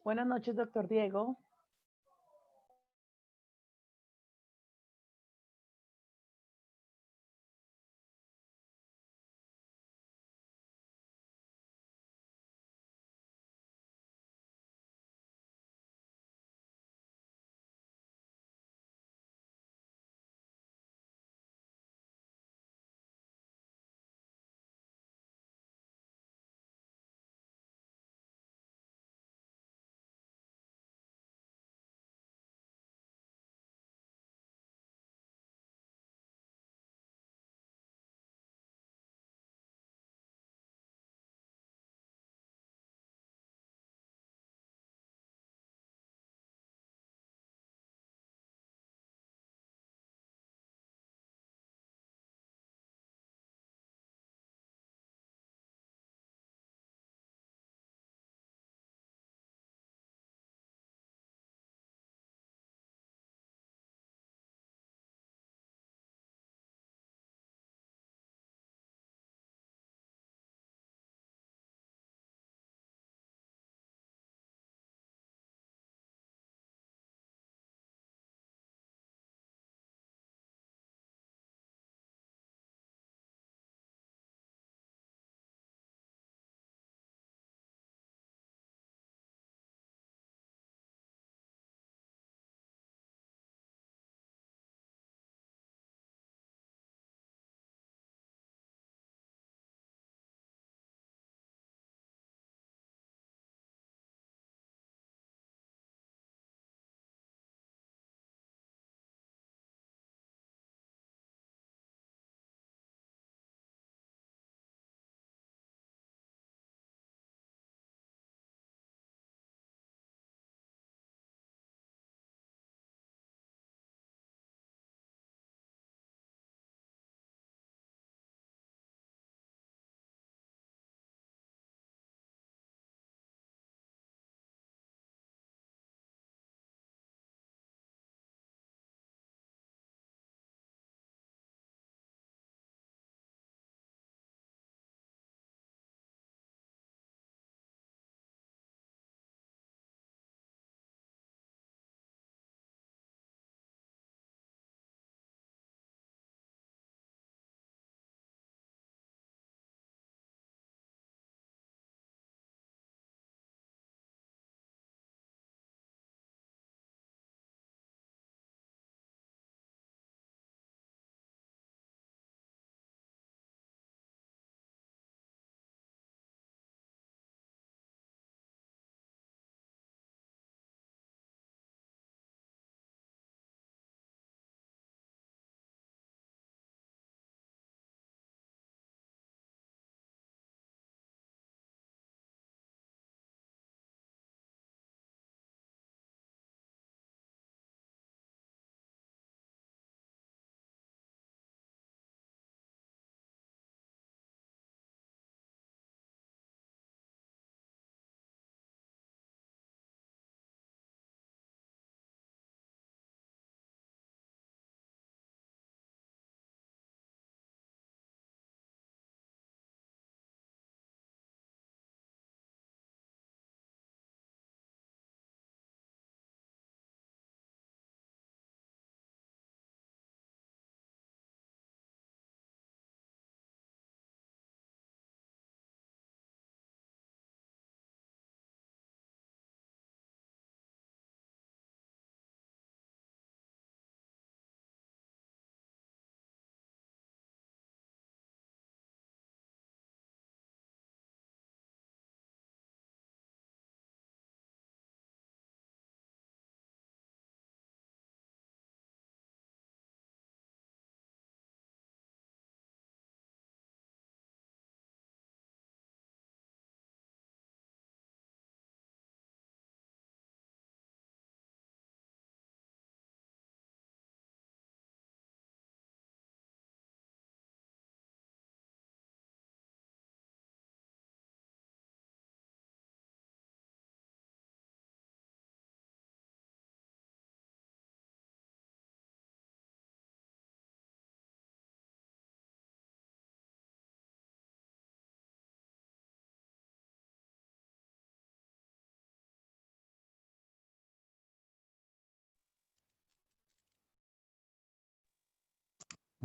Buenas noches, doctor Diego.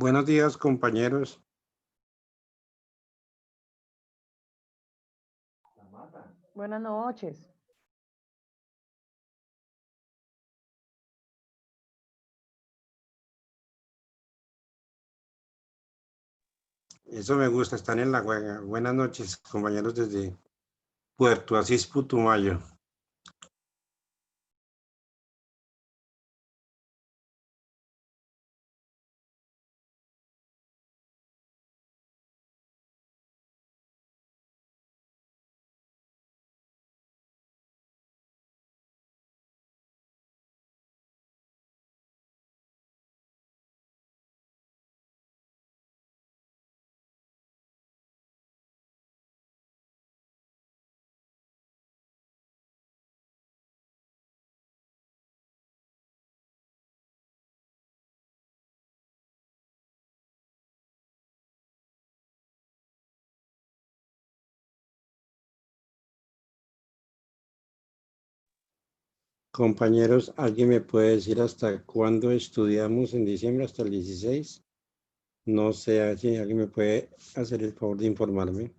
Buenos días, compañeros. Buenas noches. Eso me gusta, están en la juega. Buenas noches, compañeros desde Puerto Asís, Putumayo. Compañeros, ¿alguien me puede decir hasta cuándo estudiamos en diciembre? ¿Hasta el 16? No sé si alguien me puede hacer el favor de informarme.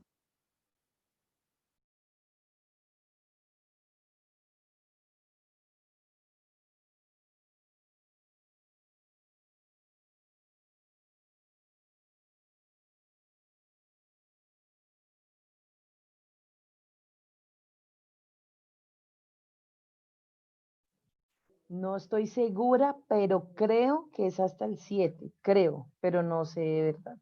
No estoy segura, pero creo que es hasta el 7. Creo, pero no sé de verdad.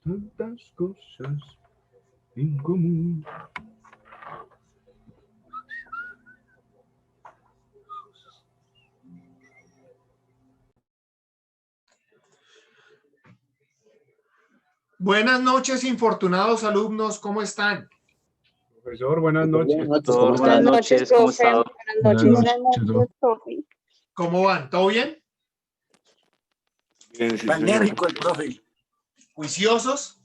tantas cosas en común. Buenas noches, infortunados alumnos, ¿cómo están? Profesor, buenas noches. Doctor, buenas noches, ¿cómo está? Buenas noches, profe. ¿Cómo van? ¿Todo bien? Bien, sí, Magnífico el profe. ¿Juiciosos?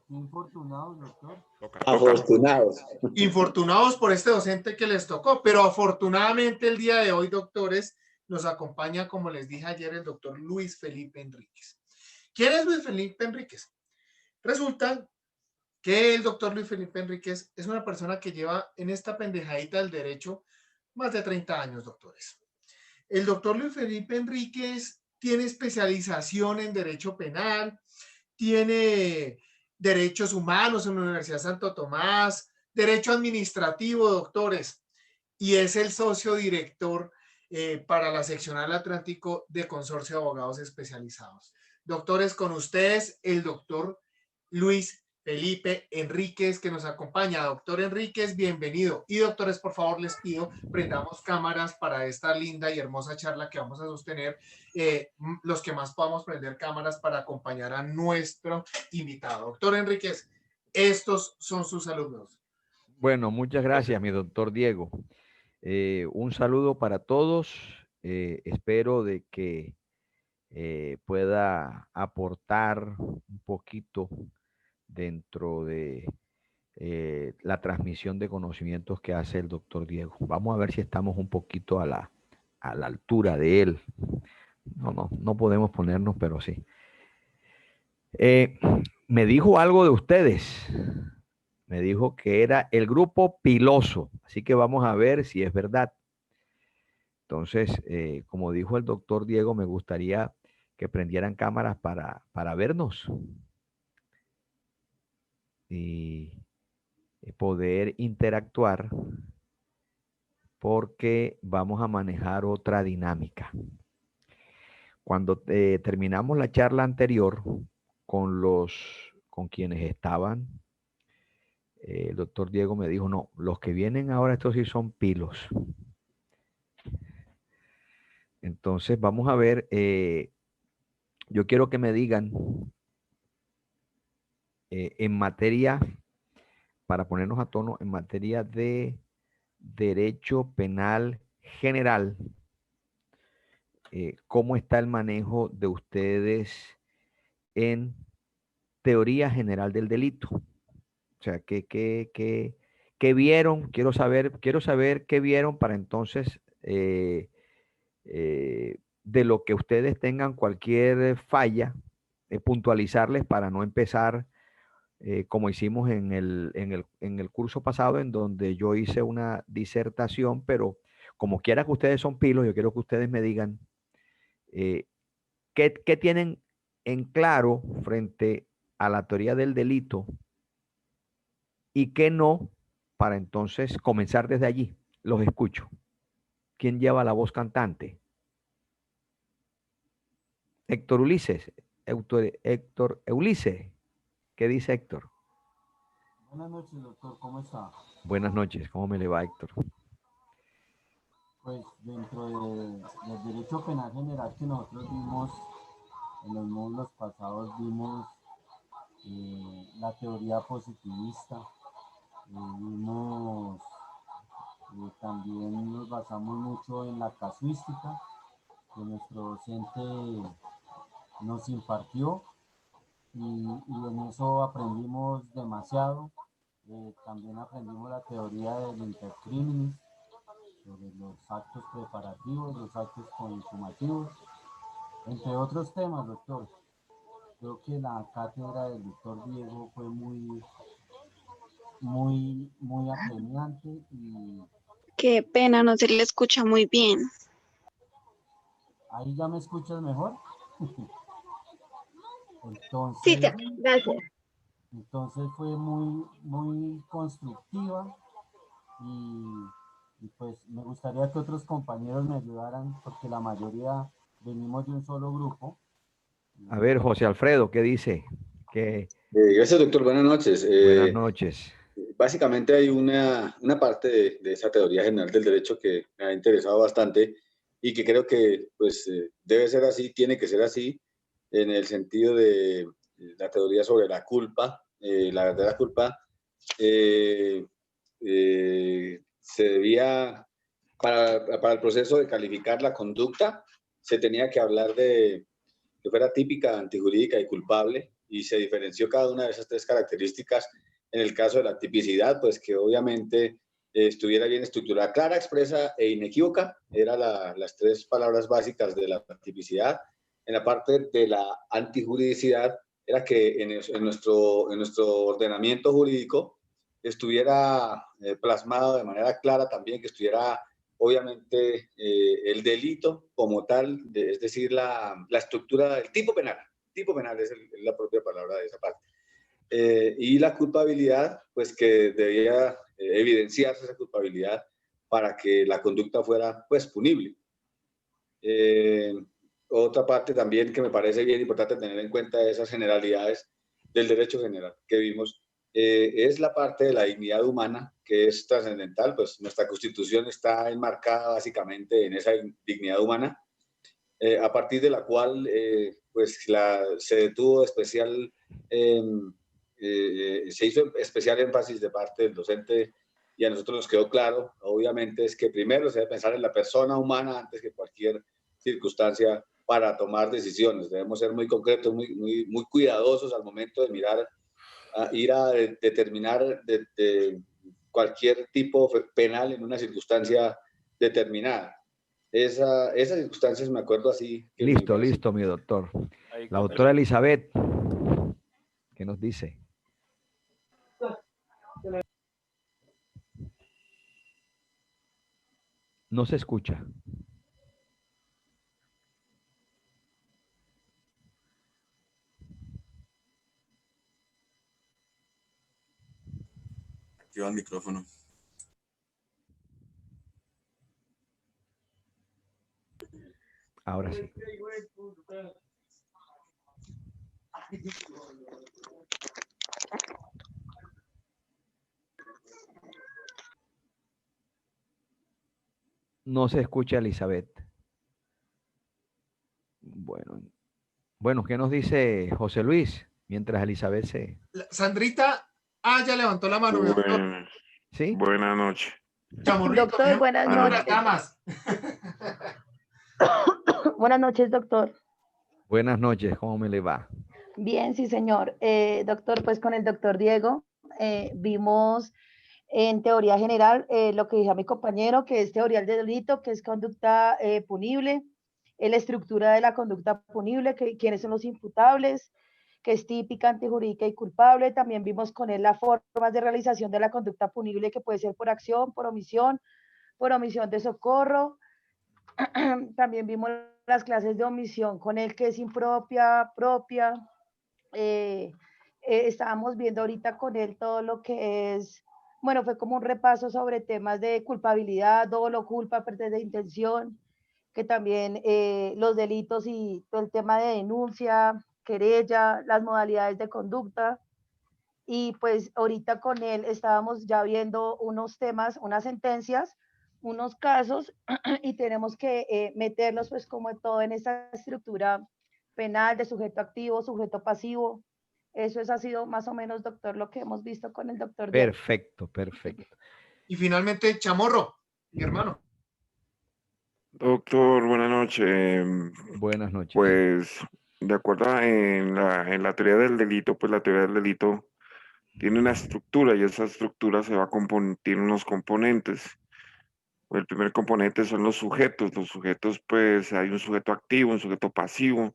Infortunados, doctor. Afortunados. Infortunados por este docente que les tocó, pero afortunadamente el día de hoy, doctores, nos acompaña, como les dije ayer, el doctor Luis Felipe Enríquez. ¿Quién es Luis Felipe Enríquez? Resulta que el doctor Luis Felipe Enríquez es una persona que lleva en esta pendejadita del derecho más de 30 años, doctores. El doctor Luis Felipe Enríquez tiene especialización en derecho penal, tiene derechos humanos en la Universidad Santo Tomás, derecho administrativo, doctores, y es el socio director para la seccional Atlántico de Consorcio de Abogados Especializados. Doctores, con ustedes el doctor Luis Felipe Enríquez, que nos acompaña. Doctor Enríquez, bienvenido. Y doctores, por favor, les pido, prendamos cámaras para esta linda y hermosa charla que vamos a sostener. Los que más podamos prender cámaras para acompañar a nuestro invitado. Doctor Enríquez, estos son sus alumnos. Bueno, muchas gracias, mi doctor Diego. Un saludo para todos. Espero de que pueda aportar un poquito dentro de la transmisión de conocimientos que hace el doctor Diego. Vamos a ver si estamos un poquito a la altura de él. No podemos ponernos, pero sí. Me dijo algo de ustedes. Me dijo que era el grupo piloso. Así que vamos a ver si es verdad. Entonces, como dijo el doctor Diego, me gustaría que prendieran cámaras para vernos y poder interactuar, porque vamos a manejar otra dinámica. Cuando terminamos la charla anterior con quienes estaban, el doctor Diego me dijo, no, los que vienen ahora, estos sí son pilos. Entonces, vamos a ver, yo quiero que me digan en materia, para ponernos a tono, en materia de derecho penal general, cómo está el manejo de ustedes en teoría general del delito. O sea, ¿qué vieron? Quiero saber qué vieron para entonces, de lo que ustedes tengan cualquier falla, puntualizarles para no empezar como hicimos en el curso pasado, en donde yo hice una disertación, pero como quiera que ustedes son pilos, yo quiero que ustedes me digan qué tienen en claro frente a la teoría del delito y qué no, para entonces comenzar desde allí. Los escucho. ¿Quién lleva la voz cantante? Héctor Ulises. Héctor Ulises. ¿Qué dice Héctor? Buenas noches, doctor. ¿Cómo está? Buenas noches. ¿Cómo me le va, Héctor? Pues dentro del derecho penal general que nosotros vimos en los módulos pasados, vimos la teoría positivista, vimos también nos basamos mucho en la casuística que nuestro docente nos impartió y en eso aprendimos demasiado. También aprendimos la teoría del intercriminis, sobre los actos preparativos, los actos consumativos, entre otros temas, doctor. Creo que la cátedra del doctor Diego fue muy apremiante y... Qué pena, no se le escucha muy bien. ¿Ahí ya me escuchas mejor? Entonces, Sí, ya, gracias. entonces fue muy constructiva y pues me gustaría que otros compañeros me ayudaran porque la mayoría venimos de un solo grupo. A ver, José Alfredo, ¿qué dice? Gracias, doctor. Buenas noches. Buenas noches. Básicamente hay una parte de esa teoría general del derecho que me ha interesado bastante y que creo que pues, debe ser así, tiene que ser así, en el sentido de la teoría sobre la culpa, la verdadera culpa. Se debía, para el proceso de calificar la conducta, se tenía que hablar de que fuera típica, antijurídica y culpable, y se diferenció cada una de esas tres características. En el caso de la tipicidad, pues que obviamente estuviera bien estructurada, clara, expresa e inequívoca, eran las tres palabras básicas de la tipicidad. En la parte de la antijuridicidad, era que en nuestro ordenamiento jurídico estuviera plasmado de manera clara también, que estuviera obviamente el delito como tal, es decir, la estructura del tipo penal. Tipo penal es la propia palabra de esa parte. Y la culpabilidad, pues que debía evidenciarse esa culpabilidad para que la conducta fuera pues punible. Otra parte también que me parece bien importante tener en cuenta esas generalidades del derecho general que vimos, es la parte de la dignidad humana, que es trascendental, pues nuestra Constitución está enmarcada básicamente en esa dignidad humana, a partir de la cual pues se detuvo especial, se hizo especial énfasis de parte del docente, y a nosotros nos quedó claro, obviamente, es que primero se debe pensar en la persona humana antes que cualquier circunstancia para tomar decisiones. Debemos ser muy concretos, muy cuidadosos al momento de mirar, ir a determinar de cualquier tipo penal en una circunstancia determinada. Esas circunstancias me acuerdo así. Listo, listo, mi doctor. La doctora Elizabeth, ¿qué nos dice? No se escucha. Activa el micrófono. Ahora sí. No se escucha, Elizabeth. Bueno, ¿qué nos dice José Luis? Mientras Elizabeth se... Sandrita, ya levantó la mano, mi doctor. ¿Sí? Buenas noches. Chamorrito, Doctor, buenas noches. Buenas noches, doctor. Buenas noches, ¿cómo me le va? Bien, sí, señor. Doctor, pues con el doctor Diego vimos en teoría general lo que dijo mi compañero, que es teoría del delito, que es conducta punible, la estructura de la conducta punible, quiénes son los imputables, que es típica, antijurídica y culpable. También vimos con él las formas de realización de la conducta punible, que puede ser por acción, por omisión de socorro. También vimos las clases de omisión con él, que es impropia, propia. Estábamos viendo ahorita con él todo lo que es, bueno, fue como un repaso sobre temas de culpabilidad, dolo, culpa, pérdida de intención, que también los delitos y todo el tema de denuncia, querella, las modalidades de conducta. Y pues ahorita con él estábamos ya viendo unos temas, unas sentencias, unos casos, y tenemos que meterlos pues como todo en esta estructura penal de sujeto activo, sujeto pasivo. Eso ha sido más o menos, doctor, lo que hemos visto con el doctor. Perfecto, perfecto. Y finalmente, Chamorro, mi hermano. Doctor, buenas noches. Buenas noches. Pues, de acuerdo en la teoría del delito, pues la teoría del delito tiene una estructura y esa estructura se va a tiene unos componentes. El primer componente son los sujetos. Los sujetos, pues hay un sujeto activo, un sujeto pasivo.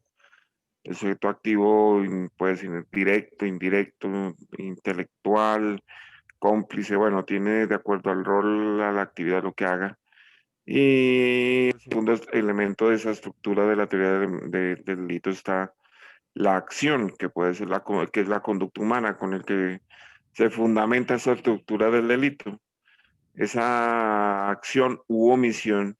El sujeto activo puede ser directo, indirecto, intelectual, cómplice, bueno, tiene de acuerdo al rol, a la actividad, lo que haga. Y el segundo elemento de esa estructura de la teoría del delito está la acción, que puede ser que es la conducta humana con el que se fundamenta esa estructura del delito. Esa acción u omisión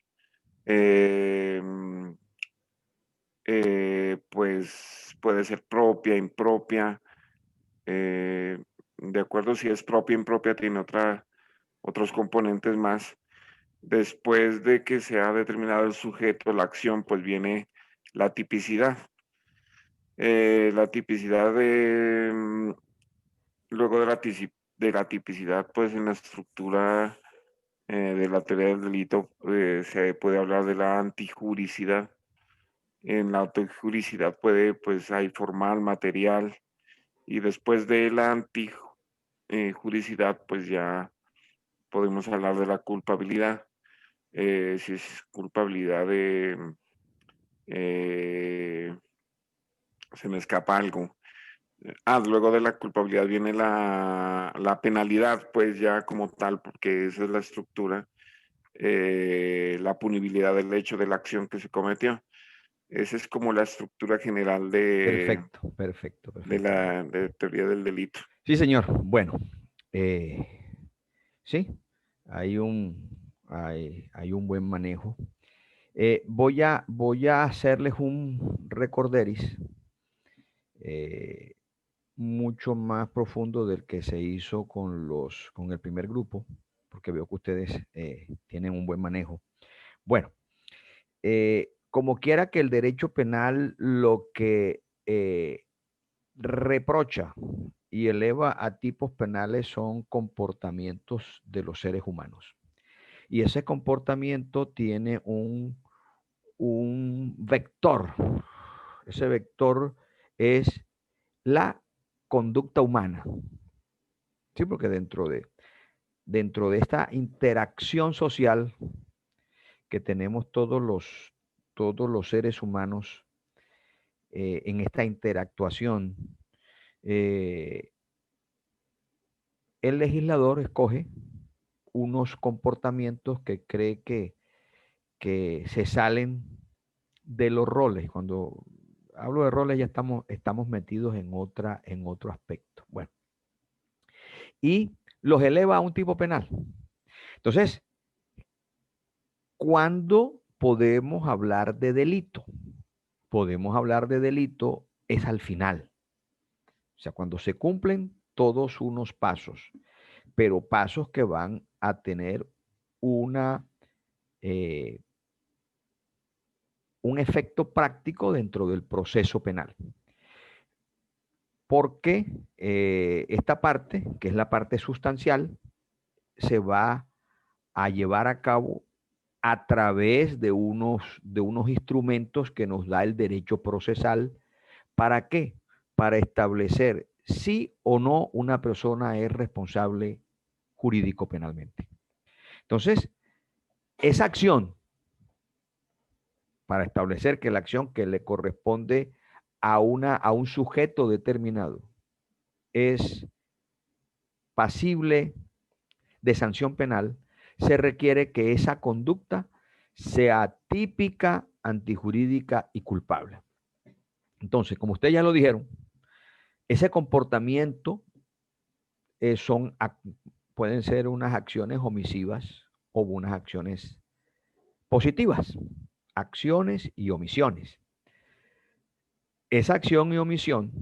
pues puede ser propia, impropia, de acuerdo si es propia o impropia, tiene otros componentes más. Después de que se ha determinado el sujeto, la acción, pues viene la tipicidad. La tipicidad luego de la tipicidad, pues en la estructura de la teoría del delito se puede hablar de la antijuricidad. En la antijuricidad pues hay formal, material, y después de la antijuricidad, pues ya podemos hablar de la culpabilidad. Si es culpabilidad se me escapa algo. Luego de la culpabilidad viene la penalidad, pues ya como tal, porque esa es la estructura, la punibilidad del hecho de la acción que se cometió. Esa es como la estructura general Perfecto. de la teoría del delito. Sí, señor. Bueno, sí, hay un buen manejo. Voy a hacerles un recorderis mucho más profundo del que se hizo con el primer grupo, porque veo que ustedes tienen un buen manejo. Bueno, como quiera que el derecho penal lo que reprocha y eleva a tipos penales son comportamientos de los seres humanos. Y ese comportamiento tiene un vector. Ese vector es la conducta humana. Sí, porque dentro de esta interacción social que tenemos todos los seres humanos, en esta interactuación, el legislador escoge unos comportamientos que cree que se salen de los roles. Cuando hablo de roles ya estamos metidos en otro aspecto. Bueno, y los eleva a un tipo penal. Entonces, ¿cuándo podemos hablar de delito? Podemos hablar de delito es al final. O sea, cuando se cumplen todos unos pasos, pero pasos que van a tener un efecto práctico dentro del proceso penal. Porque esta parte, que es la parte sustancial, se va a llevar a cabo a través de unos instrumentos que nos da el derecho procesal. ¿Para qué? Para establecer si o no una persona es responsable jurídico penalmente. Entonces, esa acción, para establecer que la acción que le corresponde a un sujeto determinado es pasible de sanción penal, se requiere que esa conducta sea típica, antijurídica y culpable. Entonces, como ustedes ya lo dijeron, ese comportamiento pueden ser unas acciones omisivas o unas acciones positivas, acciones y omisiones. Esa acción y omisión,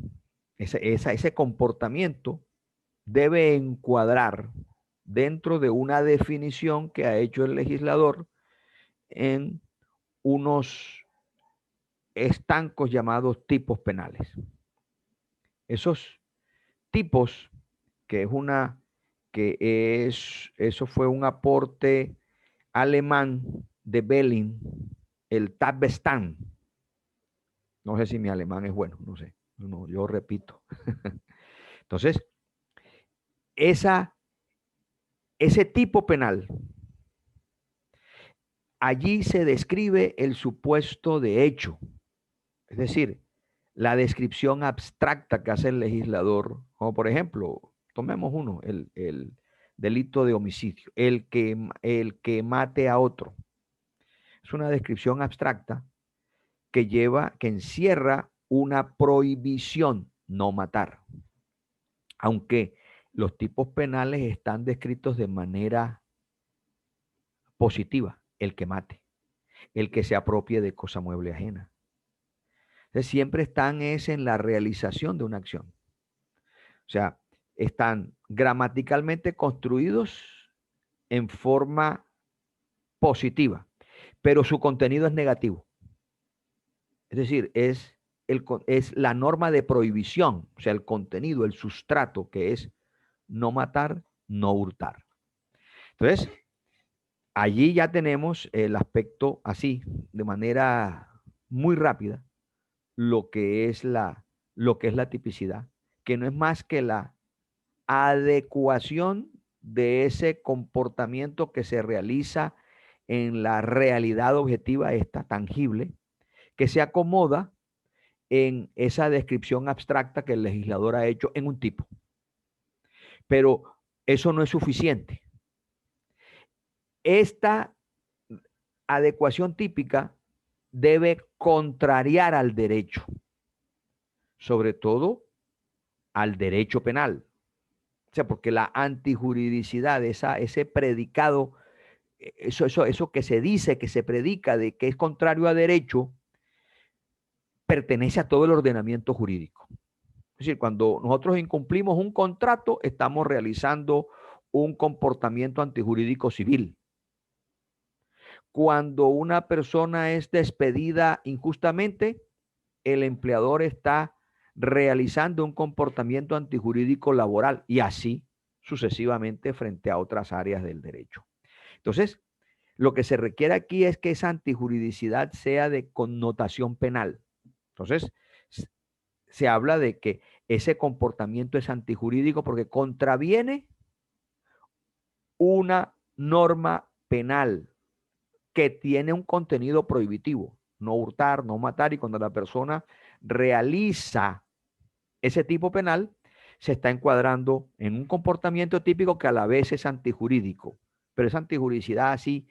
ese comportamiento debe encuadrar dentro de una definición que ha hecho el legislador en unos estancos llamados tipos penales. Esos tipos, eso fue un aporte alemán de Belling, el Tatbestand. No sé si mi alemán es bueno, no sé. No, yo repito. Entonces, ese tipo penal, allí se describe el supuesto de hecho, es decir, la descripción abstracta que hace el legislador, como por ejemplo, tomemos uno, el delito de homicidio, el que mate a otro. Es una descripción abstracta que encierra una prohibición, no matar. Aunque los tipos penales están descritos de manera positiva, el que mate, el que se apropie de cosa mueble ajena. Entonces, siempre están en la realización de una acción. O sea, están gramaticalmente construidos en forma positiva, pero su contenido es negativo. Es decir, es la norma de prohibición, o sea, el contenido, el sustrato, que es no matar, no hurtar. Entonces, allí ya tenemos el aspecto así, de manera muy rápida, lo que es la tipicidad, que no es más que la adecuación de ese comportamiento que se realiza en la realidad objetiva, esta tangible, que se acomoda en esa descripción abstracta que el legislador ha hecho en un tipo. Pero eso no es suficiente. Esta adecuación típica debe contrariar al derecho, sobre todo al derecho penal. O sea, porque la antijuridicidad, ese predicado, eso que se dice, que se predica de que es contrario a derecho, pertenece a todo el ordenamiento jurídico. Es decir, cuando nosotros incumplimos un contrato, estamos realizando un comportamiento antijurídico civil. Cuando una persona es despedida injustamente, el empleador está realizando un comportamiento antijurídico laboral y así sucesivamente frente a otras áreas del derecho. Entonces, lo que se requiere aquí es que esa antijuridicidad sea de connotación penal. Entonces, se habla de que ese comportamiento es antijurídico porque contraviene una norma penal que tiene un contenido prohibitivo, no hurtar, no matar, y cuando la persona realiza ese tipo penal, se está encuadrando en un comportamiento típico que a la vez es antijurídico, pero esa antijuridicidad así,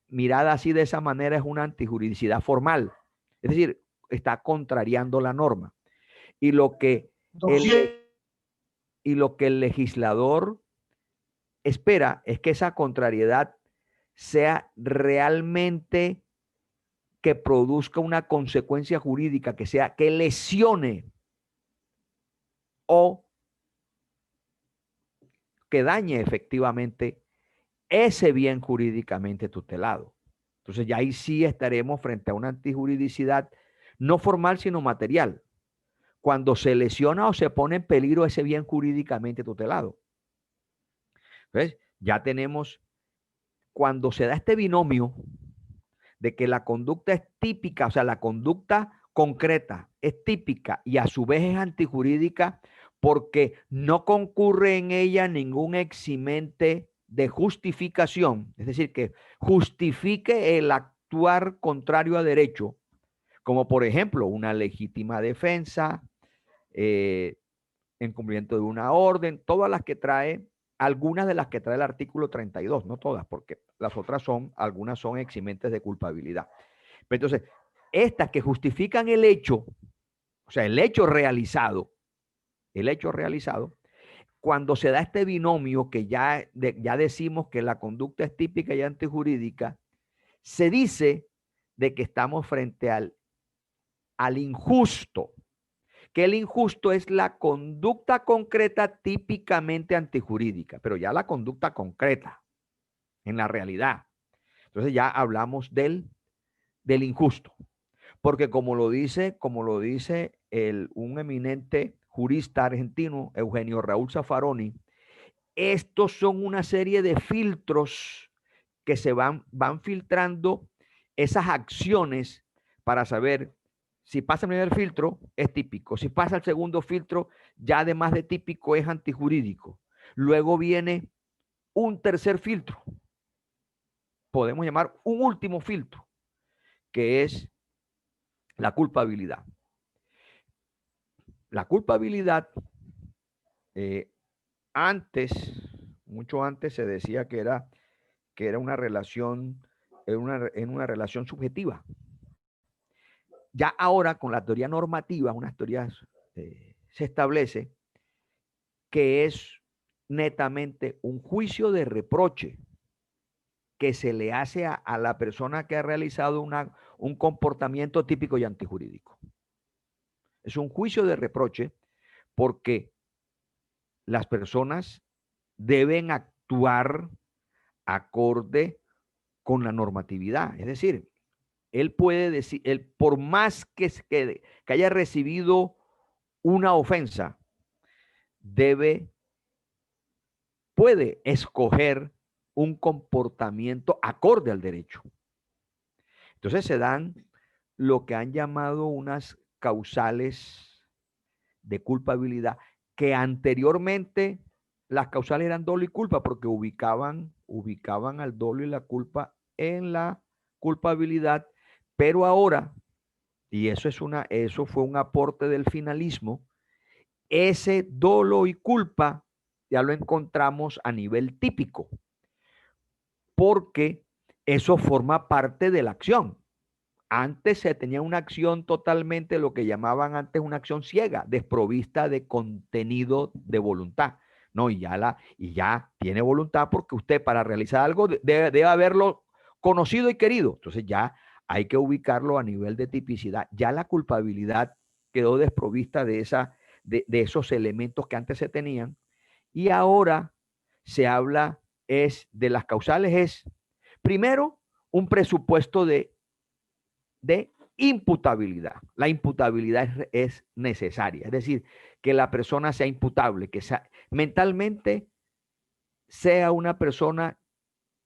mirada así de esa manera, es una antijuridicidad formal, es decir, está contrariando la norma. Y lo que el legislador espera es que esa contrariedad sea realmente que produzca una consecuencia jurídica, que lesione o que dañe efectivamente ese bien jurídicamente tutelado. Entonces ya ahí sí estaremos frente a una antijuridicidad no formal sino material, cuando se lesiona o se pone en peligro ese bien jurídicamente tutelado. ¿Ves? Ya tenemos, cuando se da este binomio de que la conducta es típica, o sea, la conducta concreta es típica y a su vez es antijurídica porque no concurre en ella ningún eximente de justificación, es decir, que justifique el actuar contrario a derecho, como por ejemplo una legítima defensa, en cumplimiento de una orden, todas las que trae, algunas de las que trae el artículo 32, no todas, porque las otras algunas son eximentes de culpabilidad. Pero entonces, estas que justifican el hecho, o sea, el hecho realizado, cuando se da este binomio que ya decimos que la conducta es típica y antijurídica, se dice de que estamos frente al injusto, que el injusto es la conducta concreta típicamente antijurídica, pero ya la conducta concreta en la realidad. Entonces ya hablamos del injusto, porque como lo dice un eminente jurista argentino, Eugenio Raúl Zaffaroni, estos son una serie de filtros que se van filtrando esas acciones para saber si pasa el primer filtro, es típico. Si pasa el segundo filtro, ya además de típico, es antijurídico. Luego viene un tercer filtro. Podemos llamar un último filtro, que es la culpabilidad. La culpabilidad, mucho antes se decía que era una relación, en una relación subjetiva. Ya ahora con la teoría normativa, unas teorías, se establece que es netamente un juicio de reproche que se le hace a la persona que ha realizado un comportamiento típico y antijurídico. Es un juicio de reproche porque las personas deben actuar acorde con la normatividad. Es decir, él puede decir, él, por más que haya recibido una ofensa, puede escoger un comportamiento acorde al derecho. Entonces se dan lo que han llamado unas causales de culpabilidad, que anteriormente las causales eran dolo y culpa, porque ubicaban al dolo y la culpa en la culpabilidad, pero ahora, y eso fue un aporte del finalismo, ese dolo y culpa ya lo encontramos a nivel típico, porque eso forma parte de la acción. Antes se tenía una acción totalmente, lo que llamaban antes una acción ciega, desprovista de contenido de voluntad. No, y ya tiene voluntad, porque usted, para realizar algo, debe haberlo conocido y querido. Entonces ya hay que ubicarlo a nivel de tipicidad. Ya la culpabilidad quedó desprovista de esos elementos que antes se tenían, y ahora se habla de las causales, primero un presupuesto de imputabilidad. La imputabilidad es necesaria, es decir, que la persona sea imputable, que mentalmente sea una persona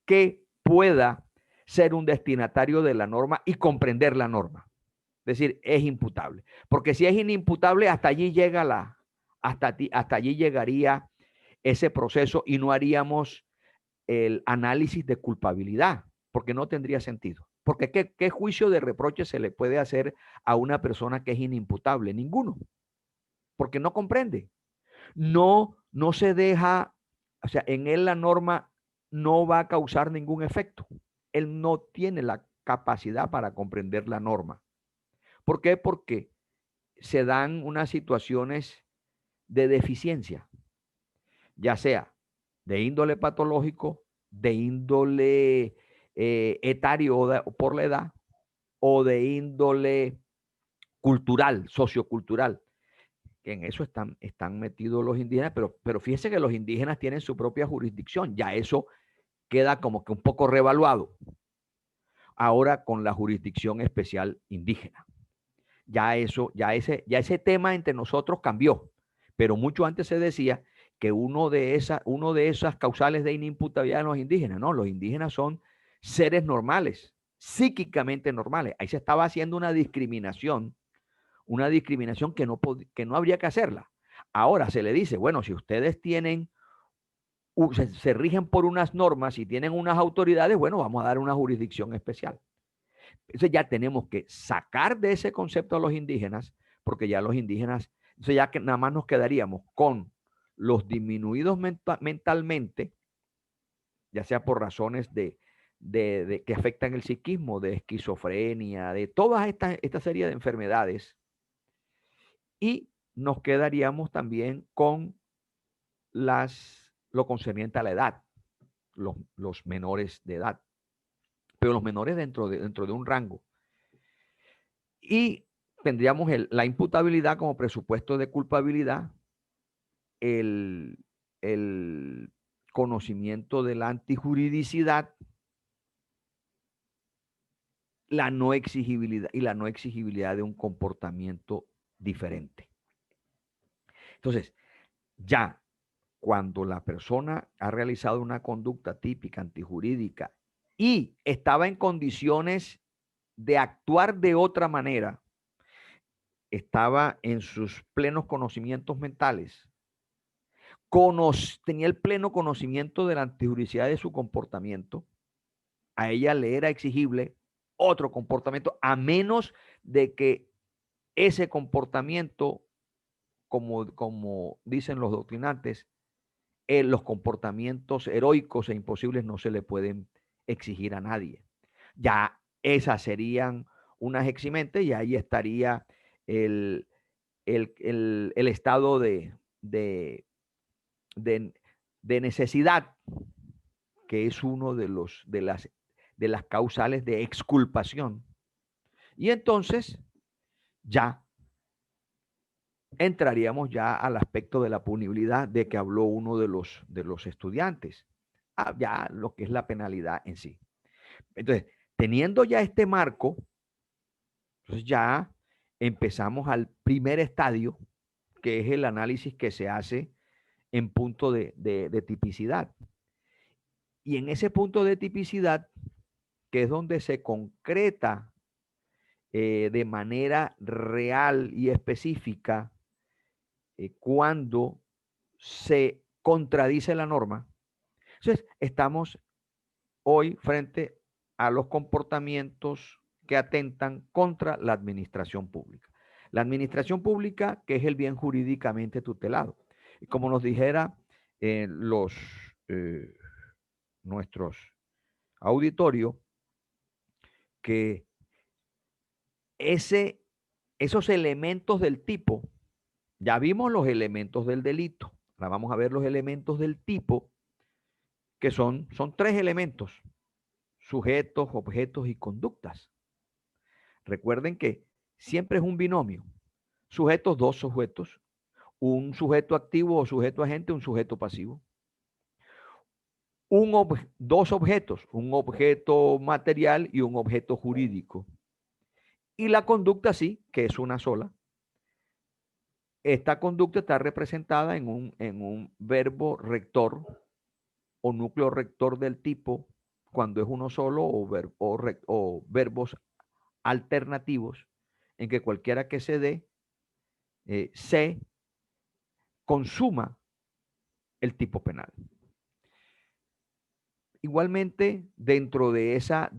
que pueda ser un destinatario de la norma y comprender la norma. Es decir, es imputable. Porque si es inimputable, hasta allí llegaría ese proceso, y no haríamos el análisis de culpabilidad, porque no tendría sentido. Porque ¿qué juicio de reproche se le puede hacer a una persona que es inimputable? Ninguno. Porque no comprende. No se deja, o sea, en él la norma no va a causar ningún efecto. Él no tiene la capacidad para comprender la norma. ¿Por qué? Porque se dan unas situaciones de deficiencia, ya sea de índole patológico, de índole etario por la edad, o de índole cultural, sociocultural, que en eso están metidos los indígenas, pero fíjese que los indígenas tienen su propia jurisdicción, ya eso queda como que un poco revaluado ahora con la jurisdicción especial indígena. Ya ese tema entre nosotros cambió, pero mucho antes se decía que uno de esas causales de inimputabilidad de los indígenas, no, los indígenas son seres normales, psíquicamente normales. Ahí se estaba haciendo una discriminación que no habría que hacerla. Ahora se le dice, bueno, si ustedes se rigen por unas normas y tienen unas autoridades, bueno, vamos a dar una jurisdicción especial. Entonces ya tenemos que sacar de ese concepto a los indígenas, porque ya los indígenas, entonces ya que nada más nos quedaríamos con los disminuidos mentalmente, ya sea por razones que afectan el psiquismo, de esquizofrenia, de toda esta serie de enfermedades, y nos quedaríamos también con lo concerniente a la edad, los menores de edad, pero los menores dentro de un rango. Y tendríamos la imputabilidad como presupuesto de culpabilidad, el conocimiento de la antijuridicidad, la no exigibilidad y la no exigibilidad de un comportamiento diferente. Entonces, ya cuando la persona ha realizado una conducta típica antijurídica y estaba en condiciones de actuar de otra manera, estaba en sus plenos conocimientos mentales, tenía el pleno conocimiento de la antijuridicidad de su comportamiento, a ella le era exigible otro comportamiento, a menos de que ese comportamiento, como dicen los doctrinantes, los comportamientos heroicos e imposibles no se le pueden exigir a nadie. Ya esas serían unas eximentes, y ahí estaría el estado de necesidad, que es uno de las causales de exculpación. Y entonces ya entraríamos ya al aspecto de la punibilidad de que habló uno de los estudiantes, ya lo que es la penalidad en sí. Entonces, teniendo ya este marco, entonces ya empezamos al primer estadio, que es el análisis que se hace en punto de tipicidad. Y en ese punto de tipicidad, que es donde se concreta de manera real y específica cuando se contradice la norma. Entonces, estamos hoy frente a los comportamientos que atentan contra la administración pública. La administración pública, que es el bien jurídicamente tutelado. Y como nos dijera nuestros auditorios, que esos elementos del tipo, ya vimos los elementos del delito, ahora vamos a ver los elementos del tipo, que son 3 elementos: sujetos, objetos y conductas. Recuerden que siempre es un binomio. Sujetos, 2 sujetos, un sujeto activo o sujeto agente, un sujeto pasivo. 2 objetos, un objeto material y un objeto jurídico. Y la conducta sí, que es una sola. Esta conducta está representada en un verbo rector o núcleo rector del tipo cuando es uno solo, o verbos alternativos en que cualquiera que se dé se consuma el tipo penal. Igualmente, dentro de esos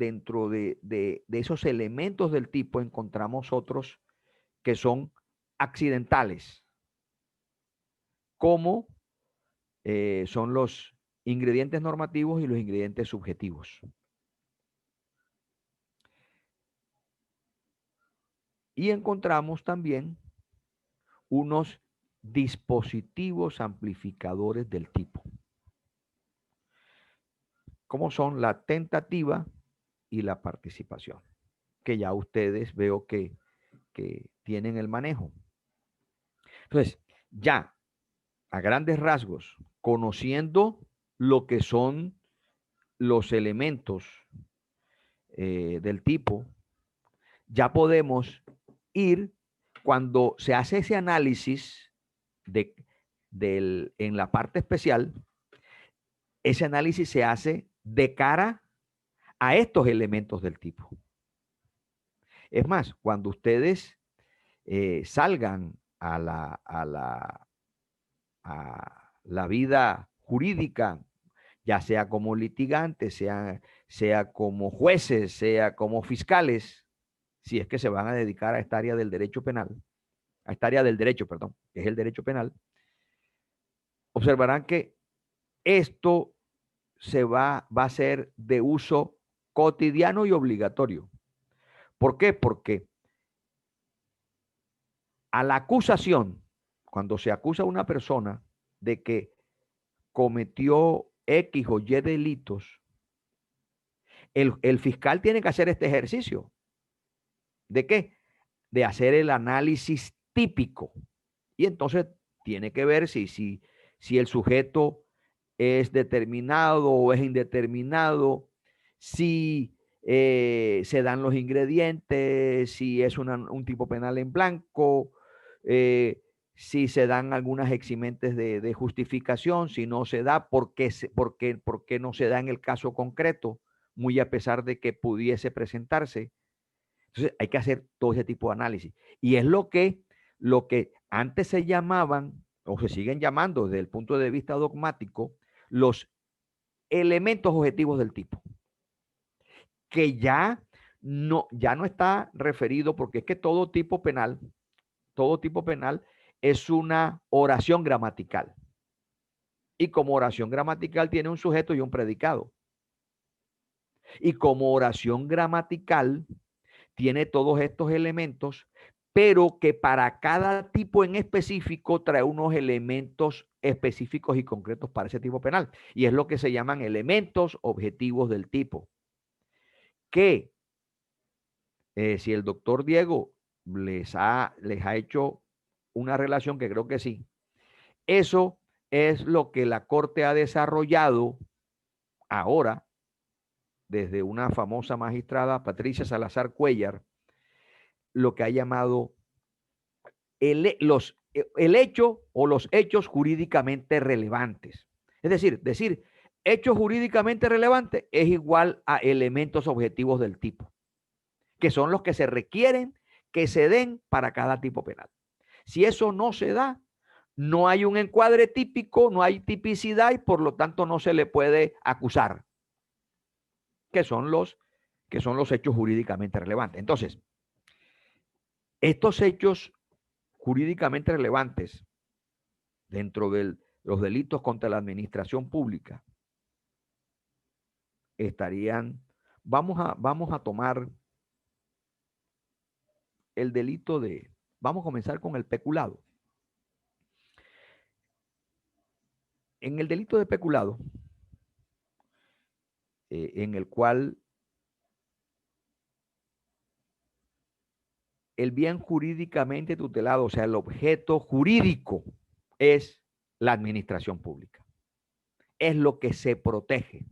elementos del tipo encontramos otros que son accidentales, como son los ingredientes normativos y los ingredientes subjetivos. Y encontramos también unos dispositivos amplificadores del tipo, como son la tentativa y la participación, que ya ustedes veo que tienen el manejo. Entonces, ya a grandes rasgos, conociendo lo que son los elementos del tipo, ya podemos ir, cuando se hace ese análisis en la parte especial, ese análisis se hace de cara a estos elementos del tipo. Es más, cuando ustedes salgan a la vida jurídica, ya sea como litigantes, sea como jueces, sea como fiscales, si es que se van a dedicar a esta área del derecho penal, a esta área del derecho, perdón, que es el derecho penal, observarán que esto va a ser de uso cotidiano y obligatorio. ¿Por qué? Porque a la acusación, cuando se acusa a una persona de que cometió X o Y delitos, el fiscal tiene que hacer este ejercicio. ¿De qué? De hacer el análisis típico. Y entonces tiene que ver si el sujeto es determinado o es indeterminado, si se dan los ingredientes, si es un tipo penal en blanco, si se dan algunas eximentes de justificación, si no se da, ¿por qué no se da en el caso concreto? Muy a pesar de que pudiese presentarse. Entonces hay que hacer todo ese tipo de análisis. Y es lo que antes se llamaban, o se siguen llamando desde el punto de vista dogmático, los elementos objetivos del tipo. Que ya no está referido, porque es que todo tipo penal es una oración gramatical. Y como oración gramatical tiene un sujeto y un predicado. Y como oración gramatical tiene todos estos elementos, pero que para cada tipo en específico trae unos elementos específicos y concretos para ese tipo penal. Y es lo que se llaman elementos objetivos del tipo. Que si el doctor Diego les ha hecho una relación que creo que sí. Eso es lo que la Corte ha desarrollado ahora desde una famosa magistrada, Patricia Salazar Cuellar, lo que ha llamado el hecho o los hechos jurídicamente relevantes. Es decir, hechos jurídicamente relevantes es igual a elementos objetivos del tipo, que son los que se requieren que se den para cada tipo penal. Si eso no se da, no hay un encuadre típico, no hay tipicidad y por lo tanto no se le puede acusar, que son los hechos jurídicamente relevantes. Entonces, estos hechos jurídicamente relevantes dentro de los delitos contra la administración pública estarían, vamos a tomar el delito de, vamos a comenzar con el peculado. En el delito de peculado, en el cual el bien jurídicamente tutelado, o sea, el objeto jurídico es la administración pública. Es lo que se protege.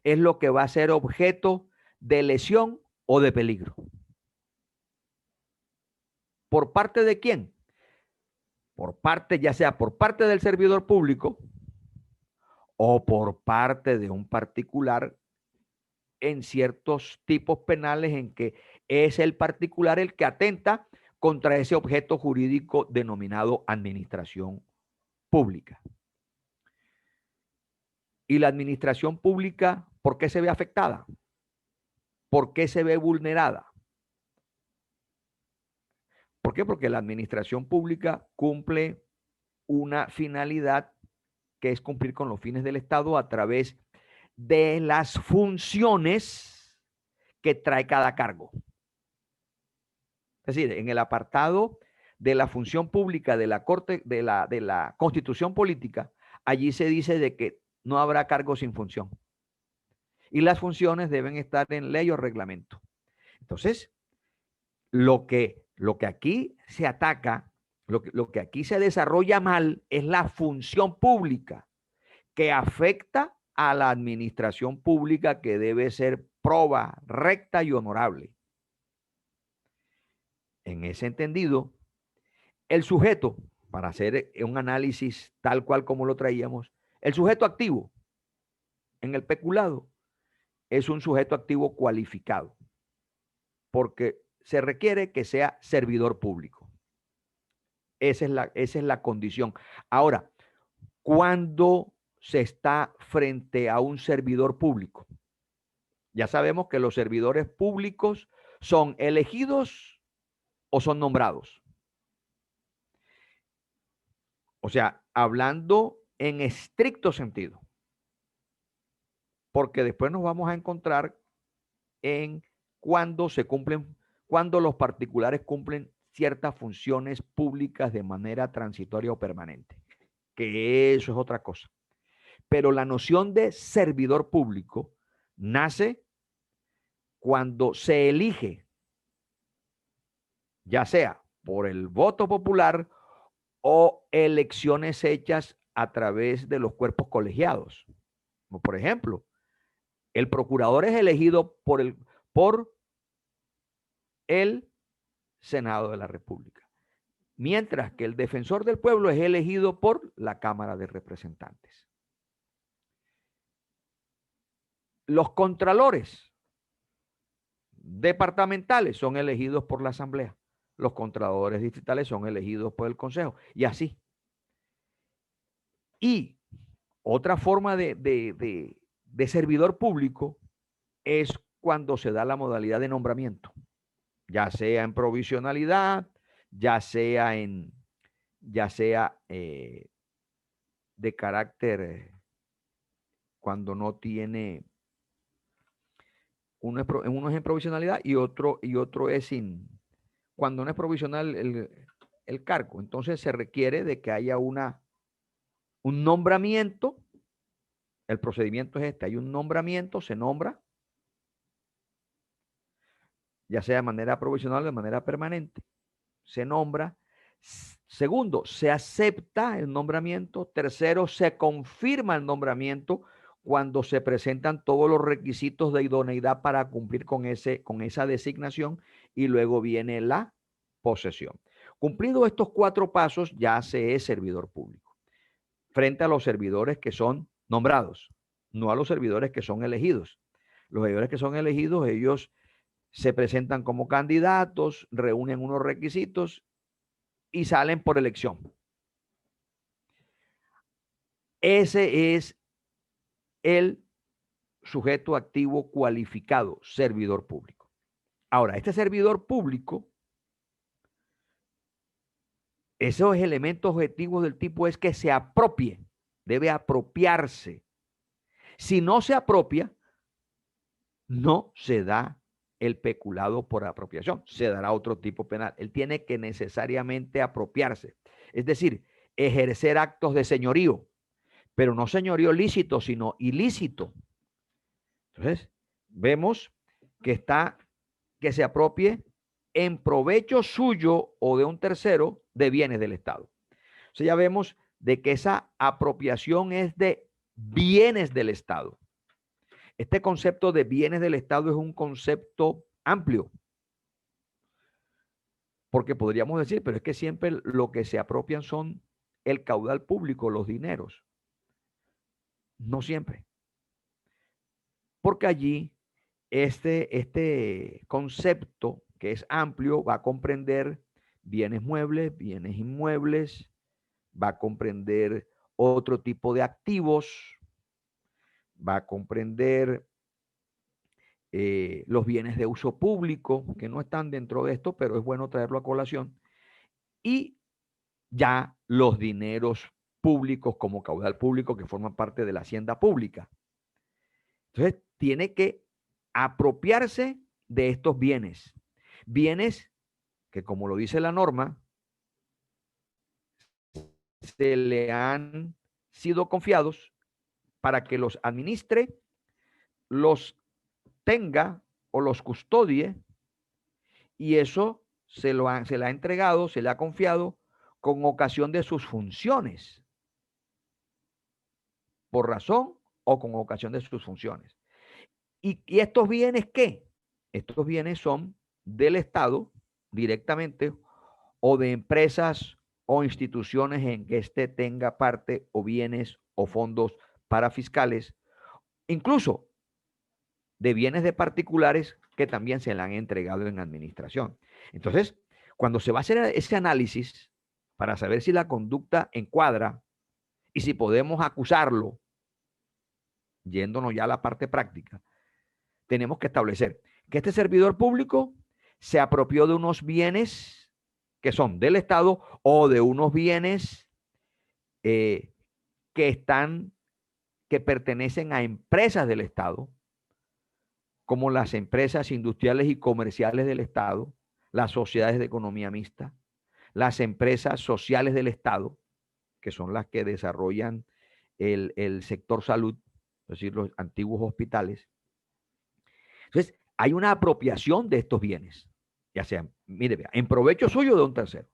Es lo que va a ser objeto de lesión o de peligro. ¿Por parte de quién? Por parte, ya sea por parte del servidor público o por parte de un particular en ciertos tipos penales en que es el particular el que atenta contra ese objeto jurídico denominado administración pública. Y la administración pública, ¿por qué se ve afectada? ¿Por qué se ve vulnerada? ¿Por qué? Porque la administración pública cumple una finalidad que es cumplir con los fines del Estado a través de las funciones que trae cada cargo. Es decir, en el apartado de la función pública de la Corte, de la Constitución Política, allí se dice de que no habrá cargo sin función. Y las funciones deben estar en ley o reglamento. Entonces, lo que aquí se ataca, lo que aquí se desarrolla mal es la función pública que afecta a la administración pública que debe ser proba, recta y honorable. En ese entendido, el sujeto, para hacer un análisis tal cual como lo traíamos, el sujeto activo en el peculado es un sujeto activo cualificado, porque se requiere que sea servidor público. Esa es la condición. Ahora, ¿cuándo se está frente a un servidor público? Ya sabemos que los servidores públicos son elegidos o son nombrados. O sea, hablando en estricto sentido. Porque después nos vamos a encontrar en cuando los particulares cumplen ciertas funciones públicas de manera transitoria o permanente. Que eso es otra cosa. Pero la noción de servidor público nace cuando se elige, ya sea por el voto popular o elecciones hechas a través de los cuerpos colegiados. Como por ejemplo, el procurador es elegido por el Senado de la República, mientras que el defensor del pueblo es elegido por la Cámara de Representantes. Los contralores departamentales son elegidos por la Asamblea. Los contralores distritales son elegidos por el Consejo. Y así. Y otra forma de servidor público es cuando se da la modalidad de nombramiento. Ya sea en provisionalidad, ya sea de carácter cuando no tiene, uno es en provisionalidad y otro es cuando no es provisional el cargo. Entonces se requiere de que haya un nombramiento. El procedimiento es este: hay un nombramiento, se nombra, ya sea de manera provisional o de manera permanente, se nombra, Segundo, se acepta el nombramiento. Tercero, se confirma el nombramiento cuando se presentan todos los requisitos de idoneidad para cumplir con esa designación, y luego viene la posesión. Cumplido estos 4 pasos, ya se es servidor público, frente a los servidores que son nombrados, no a los servidores que son elegidos. Los servidores que son elegidos, ellos se presentan como candidatos, reúnen unos requisitos y salen por elección. Ese es el sujeto activo cualificado, servidor público. Ahora, este servidor público, esos elementos objetivos del tipo es que se apropie, debe apropiarse. Si no se apropia, no se da el peculado por apropiación, se dará otro tipo penal. Él tiene que necesariamente apropiarse, es decir, ejercer actos de señorío, pero no señorío lícito, sino ilícito. Entonces, vemos que se apropie en provecho suyo o de un tercero de bienes del Estado. O sea, ya vemos de que esa apropiación es de bienes del Estado. Este concepto de bienes del Estado es un concepto amplio, porque podríamos decir, pero es que siempre lo que se apropian son el caudal público, los dineros. No siempre. Porque allí este concepto, que es amplio, va a comprender bienes muebles, bienes inmuebles, va a comprender otro tipo de activos, va a comprender los bienes de uso público, que no están dentro de esto, pero es bueno traerlo a colación, y ya los dineros públicos como caudal público que forman parte de la hacienda pública. Entonces, tiene que apropiarse de estos bienes. Bienes que, como lo dice la norma, se le han sido confiados para que los administre, los tenga o los custodie, y eso se le ha entregado, se le ha confiado con ocasión de sus funciones, por razón o con ocasión de sus funciones. ¿Y estos bienes qué? Estos bienes son del Estado directamente, o de empresas o instituciones en que éste tenga parte, o bienes o fondos parafiscales, incluso de bienes de particulares que también se le han entregado en administración. Entonces, cuando se va a hacer ese análisis para saber si la conducta encuadra y si podemos acusarlo, yéndonos ya a la parte práctica, tenemos que establecer que este servidor público se apropió de unos bienes que son del Estado, o de unos bienes que pertenecen a empresas del Estado, como las empresas industriales y comerciales del Estado, las sociedades de economía mixta, las empresas sociales del Estado, que son las que desarrollan el sector salud, es decir, los antiguos hospitales. Entonces, hay una apropiación de estos bienes, ya sea, mire, vea, en provecho suyo de un tercero,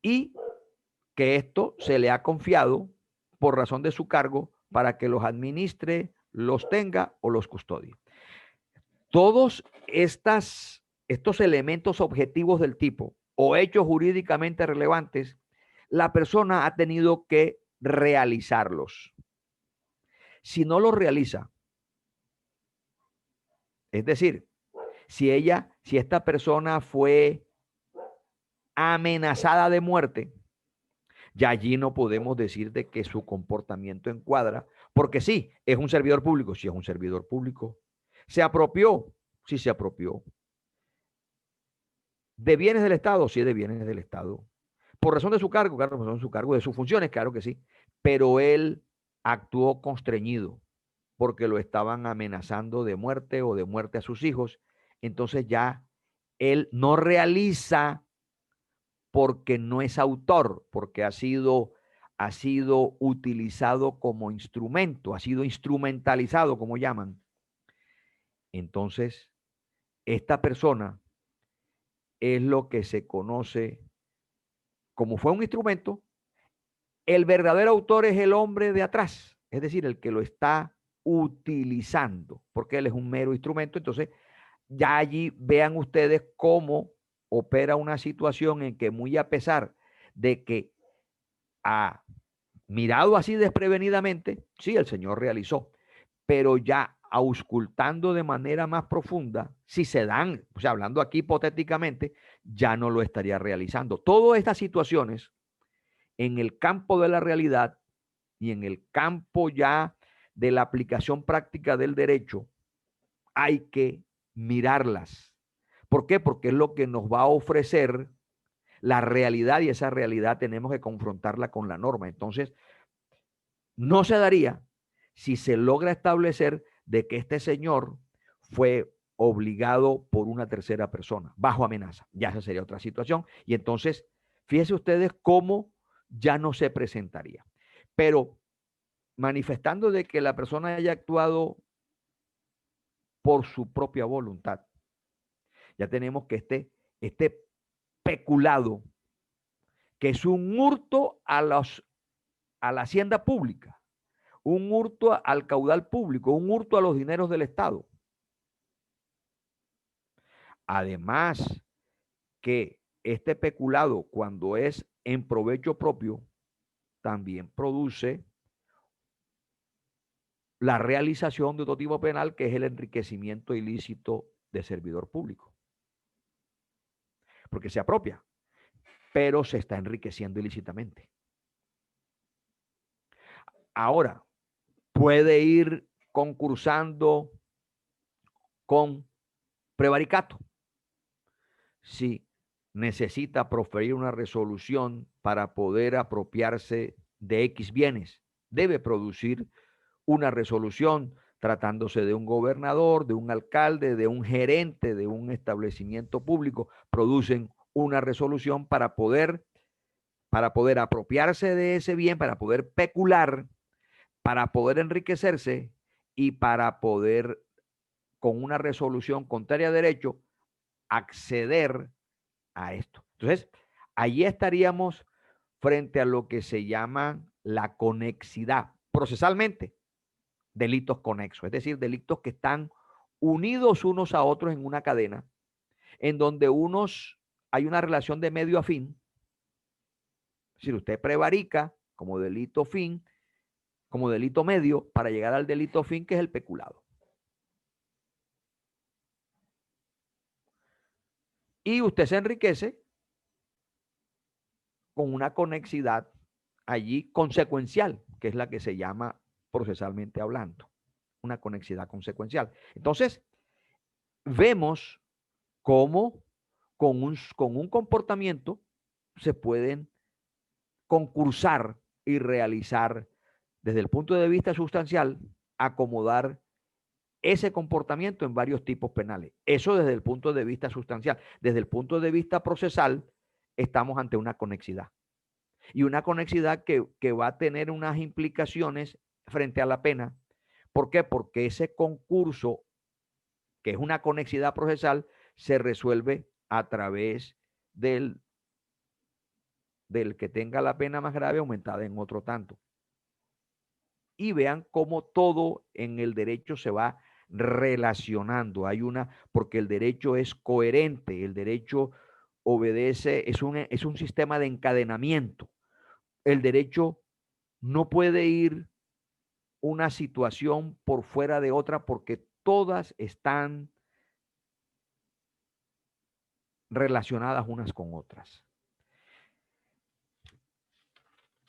y que esto se le ha confiado por razón de su cargo para que los administre, los tenga o los custodie. Todos estos elementos objetivos del tipo o hechos jurídicamente relevantes, la persona ha tenido que realizarlos. Si no los realiza, es decir, si esta persona fue amenazada de muerte, ya allí no podemos decir de que su comportamiento encuadra, porque sí, es un servidor público, sí es un servidor público. ¿Se apropió? Sí se apropió. ¿De bienes del Estado? Sí, de bienes del Estado. ¿Por razón de su cargo? Claro, por razón de su cargo, de sus funciones, claro que sí. Pero él actuó constreñido porque lo estaban amenazando de muerte o de muerte a sus hijos. Entonces ya él no realiza porque no es autor, porque ha sido utilizado como instrumento, ha sido instrumentalizado, como llaman. Entonces, esta persona es lo que se conoce como fue un instrumento. El verdadero autor es el hombre de atrás, es decir, el que lo está utilizando, porque él es un mero instrumento. Entonces, ya allí vean ustedes cómo opera una situación en que, muy a pesar de que mirado así desprevenidamente, sí, el Señor realizó, pero ya auscultando de manera más profunda, si se dan, o sea, hablando aquí hipotéticamente, ya no lo estaría realizando. Todas estas situaciones en el campo de la realidad y en el campo ya de la aplicación práctica del derecho, hay que mirarlas. ¿Por qué? Porque es lo que nos va a ofrecer la realidad, y esa realidad tenemos que confrontarla con la norma. Entonces, no se daría si se logra establecer de que este señor fue obligado por una tercera persona, bajo amenaza. Ya esa sería otra situación. Y entonces, fíjense ustedes cómo ya no se presentaría. Pero manifestando de que la persona haya actuado por su propia voluntad, ya tenemos que este peculado, que es un hurto a la hacienda pública, un hurto al caudal público, un hurto a los dineros del Estado. Además que este peculado, cuando es en provecho propio, también produce la realización de otro tipo penal, que es el enriquecimiento ilícito de servidor público. Porque se apropia, pero se está enriqueciendo ilícitamente. Ahora, puede ir concursando con prevaricato. Si necesita proferir una resolución para poder apropiarse de X bienes, debe producir una resolución tratándose de un gobernador, de un alcalde, de un gerente de un establecimiento público. Producen una resolución para poder apropiarse de ese bien, para poder pecular, para poder enriquecerse y para poder, con una resolución contraria a derecho, acceder a esto. Entonces, allí estaríamos frente a lo que se llama la conexidad. Procesalmente, delitos conexos, es decir, delitos que están unidos unos a otros en una cadena, en donde hay una relación de medio a fin. Es decir, usted prevarica como delito fin, como delito medio, para llegar al delito fin, que es el peculado. Y usted se enriquece con una conexidad allí consecuencial, que es la que se llama procesalmente hablando, una conexidad consecuencial. Entonces, vemos cómo con un comportamiento se pueden concursar y realizar, desde el punto de vista sustancial, acomodar ese comportamiento en varios tipos penales. Eso desde el punto de vista sustancial. Desde el punto de vista procesal, estamos ante una conexidad. Y una conexidad que va a tener unas implicaciones frente a la pena. ¿Por qué? Porque ese concurso, que es una conexidad procesal, se resuelve a través del que tenga la pena más grave aumentada en otro tanto. Y vean cómo todo en el derecho se va relacionando. Porque el derecho es coherente, el derecho obedece, es un sistema de encadenamiento. El derecho no puede ir una situación por fuera de otra, porque todas están relacionadas unas con otras.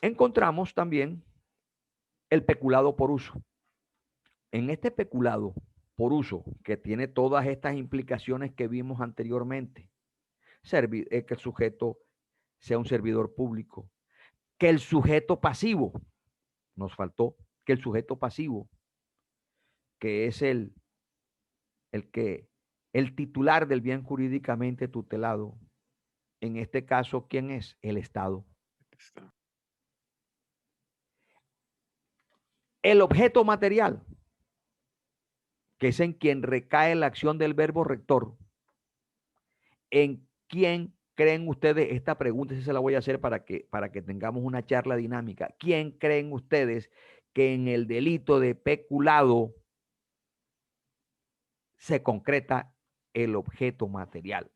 Encontramos también el peculado por uso. En este peculado por uso, que tiene todas estas implicaciones que vimos anteriormente, que el sujeto sea un servidor público, que el sujeto pasivo, nos faltó, que el sujeto pasivo, que es el titular del bien jurídicamente tutelado, en este caso, ¿quién es? El Estado. El objeto material, que es en quien recae la acción del verbo rector, en ¿Quién creen ustedes? Esta pregunta sí se la voy a hacer para que tengamos una charla dinámica. ¿Quién creen ustedes que en el delito de peculado se concreta el objeto material?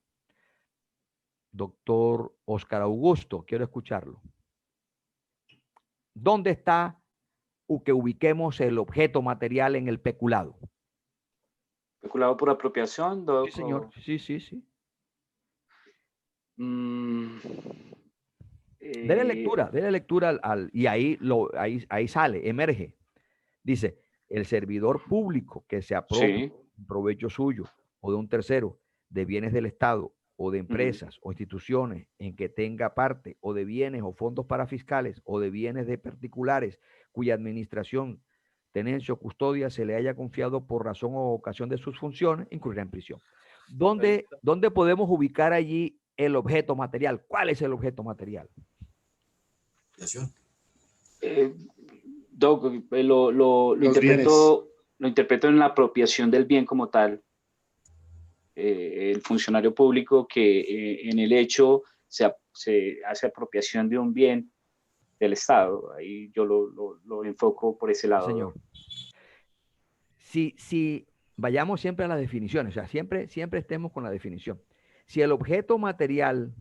Doctor Oscar Augusto, quiero escucharlo. ¿Dónde está que ubiquemos el objeto material en el peculado? ¿Peculado por apropiación, Doc? Sí, señor. Sí. Dele lectura y ahí sale, emerge. Dice, el servidor público que se apropie en provecho suyo o de un tercero de bienes del Estado o de empresas o instituciones en que tenga parte, o de bienes o fondos parafiscales o de bienes de particulares cuya administración, tenencia o custodia se le haya confiado por razón o ocasión de sus funciones, incurrirá en prisión. ¿Dónde podemos ubicar allí el objeto material? ¿Cuál es el objeto material? Doc, lo interpreto en la apropiación del bien como tal. El funcionario público que en el hecho se hace apropiación de un bien del Estado. Ahí yo lo enfoco por ese lado. Señor. Si vayamos siempre a las definiciones, o sea, siempre estemos con la definición. Si el objeto material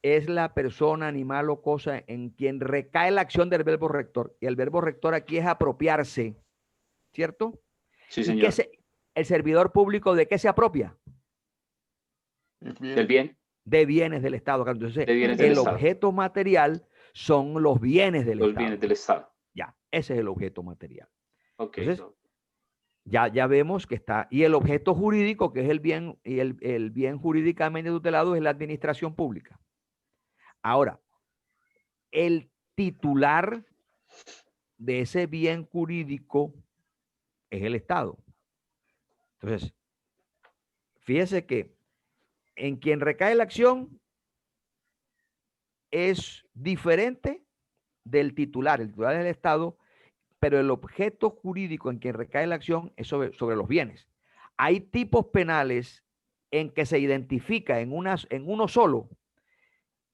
es la persona, animal o cosa en quien recae la acción del verbo rector, y el verbo rector aquí es apropiarse, ¿cierto? Sí, señor. ¿El servidor público de qué se apropia? ¿Del bien? De bienes del Estado. Entonces, el objeto material son los bienes del Estado. Los bienes del Estado. Ya, ese es el objeto material. Ok. Entonces, ya vemos que está. Y el objeto jurídico, que es el bien, y el bien jurídicamente tutelado, es la administración pública. Ahora, el titular de ese bien jurídico es el Estado. Entonces, fíjese que en quien recae la acción es diferente del titular. El titular es el Estado, pero el objeto jurídico en quien recae la acción es sobre los bienes. Hay tipos penales en que se identifica en uno solo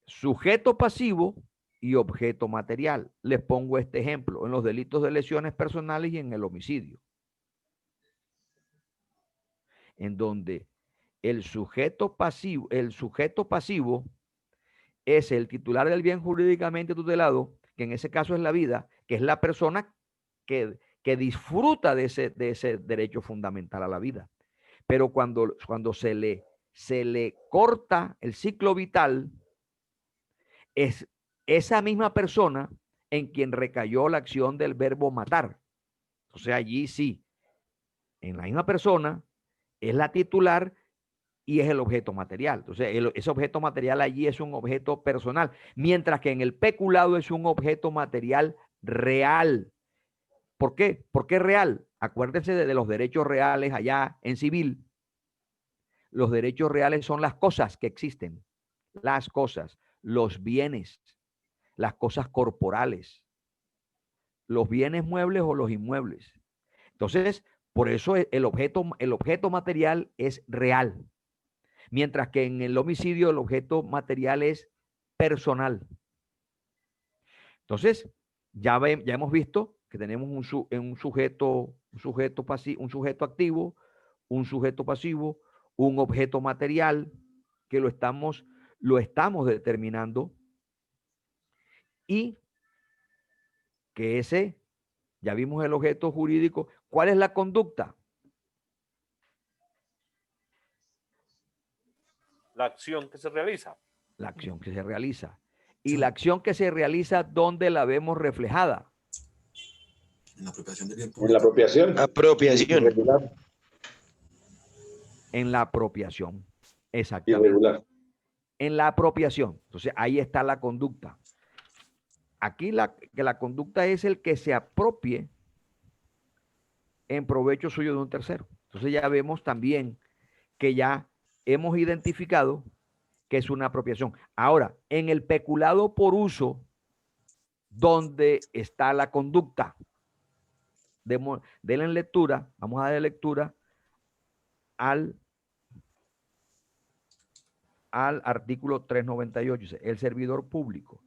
sujeto pasivo y objeto material. Les pongo este ejemplo: en los delitos de lesiones personales y en el homicidio, en donde el sujeto pasivo es el titular del bien jurídicamente tutelado, que en ese caso es la vida, que es la persona que disfruta de ese derecho fundamental a la vida. Pero cuando se le corta el ciclo vital, es esa misma persona en quien recayó la acción del verbo matar. Entonces allí sí, en la misma persona es la titular y es el objeto material. Entonces, ese objeto material allí es un objeto personal, mientras que en el peculado es un objeto material real. ¿Por qué? ¿Por qué real? Acuérdense de los derechos reales allá en civil. Los derechos reales son las cosas que existen, las cosas, los bienes, las cosas corporales, los bienes muebles o los inmuebles. Entonces, por eso el objeto material es real. Mientras que en el homicidio el objeto material es personal. Entonces, ya hemos visto que tenemos un sujeto activo, un sujeto pasivo, un objeto material que lo estamos determinando, y que ya vimos el objeto jurídico. ¿Cuál es la conducta? La acción que se realiza. La acción que se realiza. Y la acción que se realiza, ¿dónde la vemos reflejada? En la apropiación del bien público. En la apropiación. Apropiación. Irregular. En la apropiación. Exactamente. Irregular. En la apropiación. Entonces, ahí está la conducta. Aquí que la conducta es el que se apropie en provecho suyo de un tercero. Entonces ya vemos también que ya hemos identificado que es una apropiación. Ahora, en el peculado por uso, ¿dónde está la conducta? Denle lectura, vamos a darle lectura al al artículo 398. Dice, el servidor público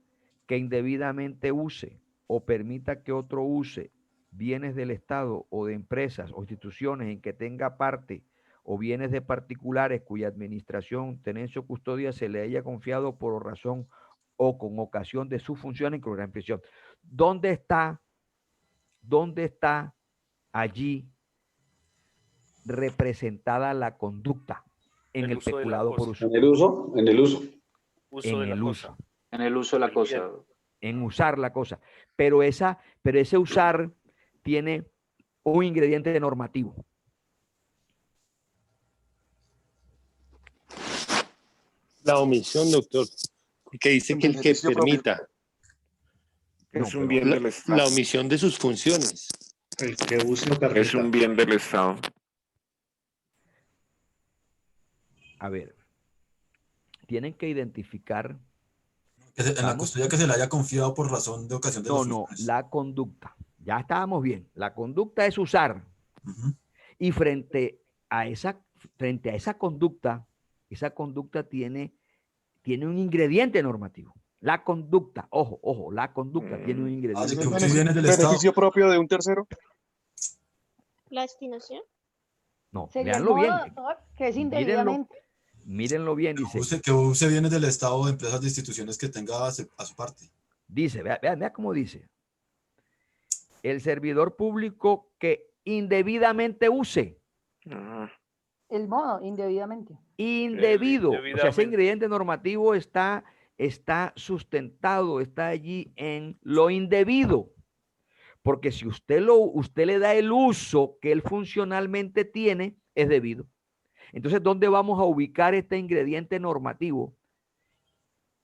que indebidamente use o permita que otro use bienes del Estado o de empresas o instituciones en que tenga parte o bienes de particulares cuya administración, tenencia o custodia se le haya confiado por razón o con ocasión de sus funciones incluirá en prisión. ¿Dónde está allí representada la conducta en el uso de la peculado por cosa. uso? En el uso, en el uso. Uso En de la el cosa. uso. En el uso de la cosa. En usar la cosa. Pero ese usar tiene un ingrediente normativo. La omisión, doctor, que dice que el que permita. Es un bien del Estado. La omisión de sus funciones. El que use o permita. Es un bien del Estado. A ver, tienen que identificar. En la custodia que se le haya confiado por razón de ocasión de los funciones. La conducta. Ya estábamos bien. La conducta es usar. Y frente a esa conducta, esa conducta tiene un ingrediente normativo. La conducta, ojo, la conducta tiene un ingrediente. ¿Beneficio propio de un tercero? ¿La destinación? No, Sería el véanlo modo, bien. doctor, que es indebidamente. Mírenlo bien, dice. Que use bienes del Estado o de empresas de instituciones que tenga a su parte. Dice, vea cómo dice. El servidor público que indebidamente use. El modo, indebidamente. Indebido. O sea, ese ingrediente normativo está sustentado, está allí en lo indebido. Porque si usted le da el uso que él funcionalmente tiene, es debido. Entonces, ¿dónde vamos a ubicar este ingrediente normativo?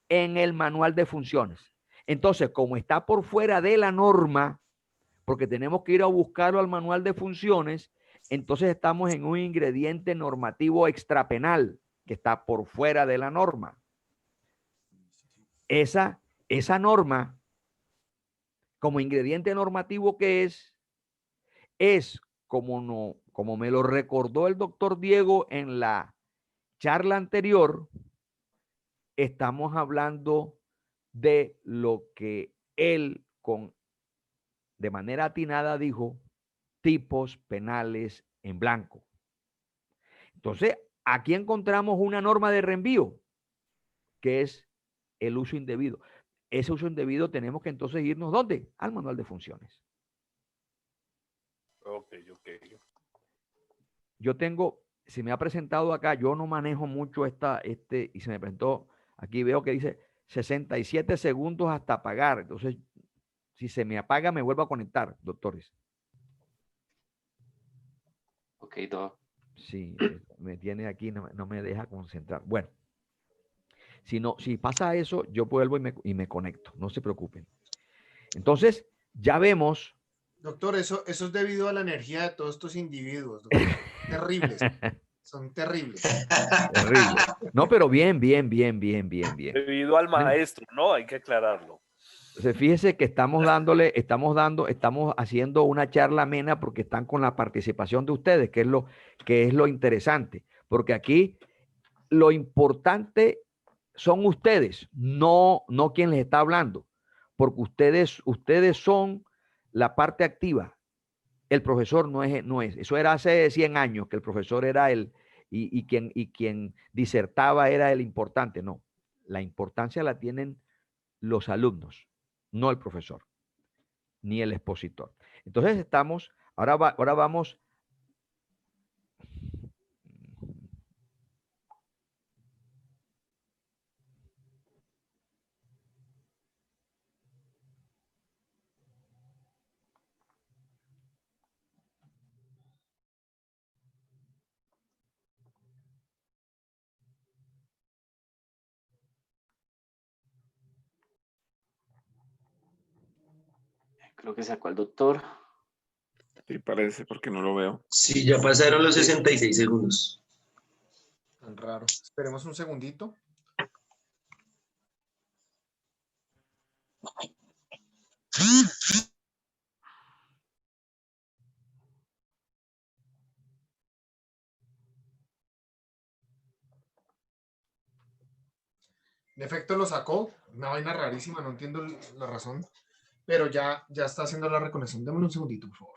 En el manual de funciones. Entonces, como está por fuera de la norma, porque tenemos que ir a buscarlo al manual de funciones, entonces estamos en un ingrediente normativo extrapenal que está por fuera de la norma. Esa norma, como ingrediente normativo que es como me lo recordó el doctor Diego en la charla anterior, estamos hablando de lo que él de manera atinada dijo, tipos penales en blanco. Entonces, aquí encontramos una norma de reenvío, que es el uso indebido. Ese uso indebido tenemos que entonces irnos, ¿dónde? Al manual de funciones. Ok. Yo tengo, se me ha presentado acá, yo no manejo mucho y se me presentó, aquí veo que dice 67 segundos hasta apagar. Entonces, si se me apaga, me vuelvo a conectar, doctores. Ok, doctor. Sí, me tiene aquí, no me deja concentrar. Bueno, si pasa eso, yo vuelvo y me conecto, no se preocupen. Entonces, ya vemos. Doctor, eso es debido a la energía de todos estos individuos, doctor. Terribles. Son terribles. Terrible. No, pero bien. Debido al maestro, ¿no? Hay que aclararlo. Entonces, fíjese que estamos haciendo una charla amena porque están con la participación de ustedes, que es lo interesante. Porque aquí lo importante son ustedes, no quien les está hablando. Porque ustedes son la parte activa. El profesor no es. Eso era hace 100 años, que el profesor era quien disertaba era el importante. No, la importancia la tienen los alumnos, no el profesor, ni el expositor. Entonces ahora vamos. Creo que sacó al doctor. Sí, parece, porque no lo veo. Sí, ya pasaron los 66 segundos. Tan raro. Esperemos un segundito. En efecto lo sacó, una vaina rarísima, no entiendo la razón, pero ya está haciendo la reconexión. Dame un segundito, por favor.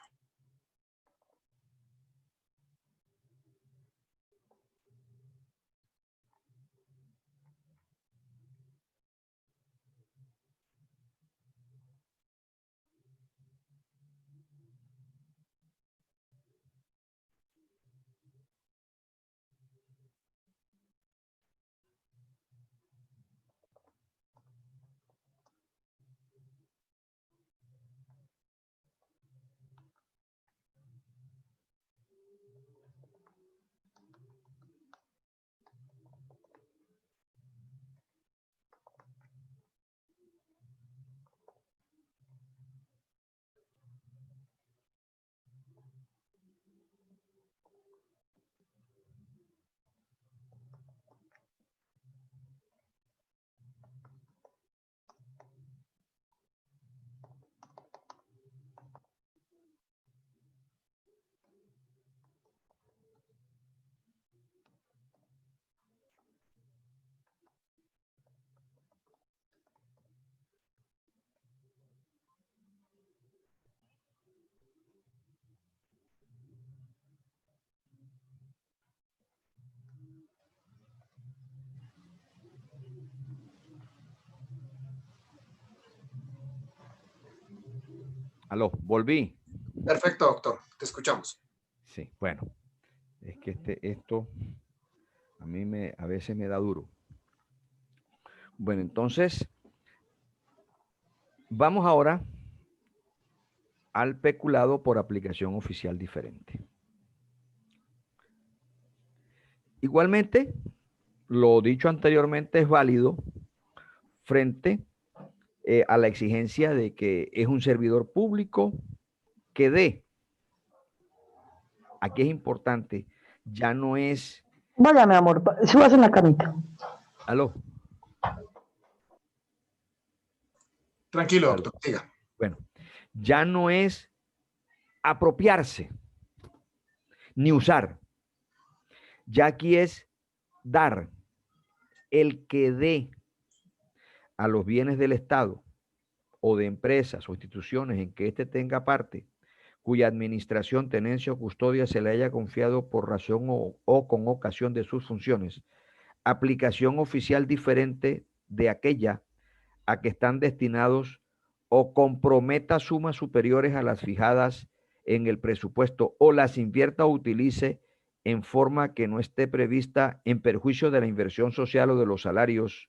Aló, volví. Perfecto, doctor, te escuchamos. Sí, bueno, es que esto a mí a veces me da duro. Bueno, entonces, vamos ahora al peculado por aplicación oficial diferente. Igualmente, lo dicho anteriormente es válido frente a la exigencia de que es un servidor público que dé. Aquí es importante, ya no es... Vaya, mi amor, subas en la camita. Aló. Tranquilo, doctor, siga. Bueno, ya no es apropiarse ni usar. Ya aquí es dar. El que dé a los bienes del Estado o de empresas o instituciones en que éste tenga parte, cuya administración, tenencia o custodia se le haya confiado por razón o con ocasión de sus funciones, aplicación oficial diferente de aquella a que están destinados o comprometa sumas superiores a las fijadas en el presupuesto o las invierta o utilice en forma que no esté prevista en perjuicio de la inversión social o de los salarios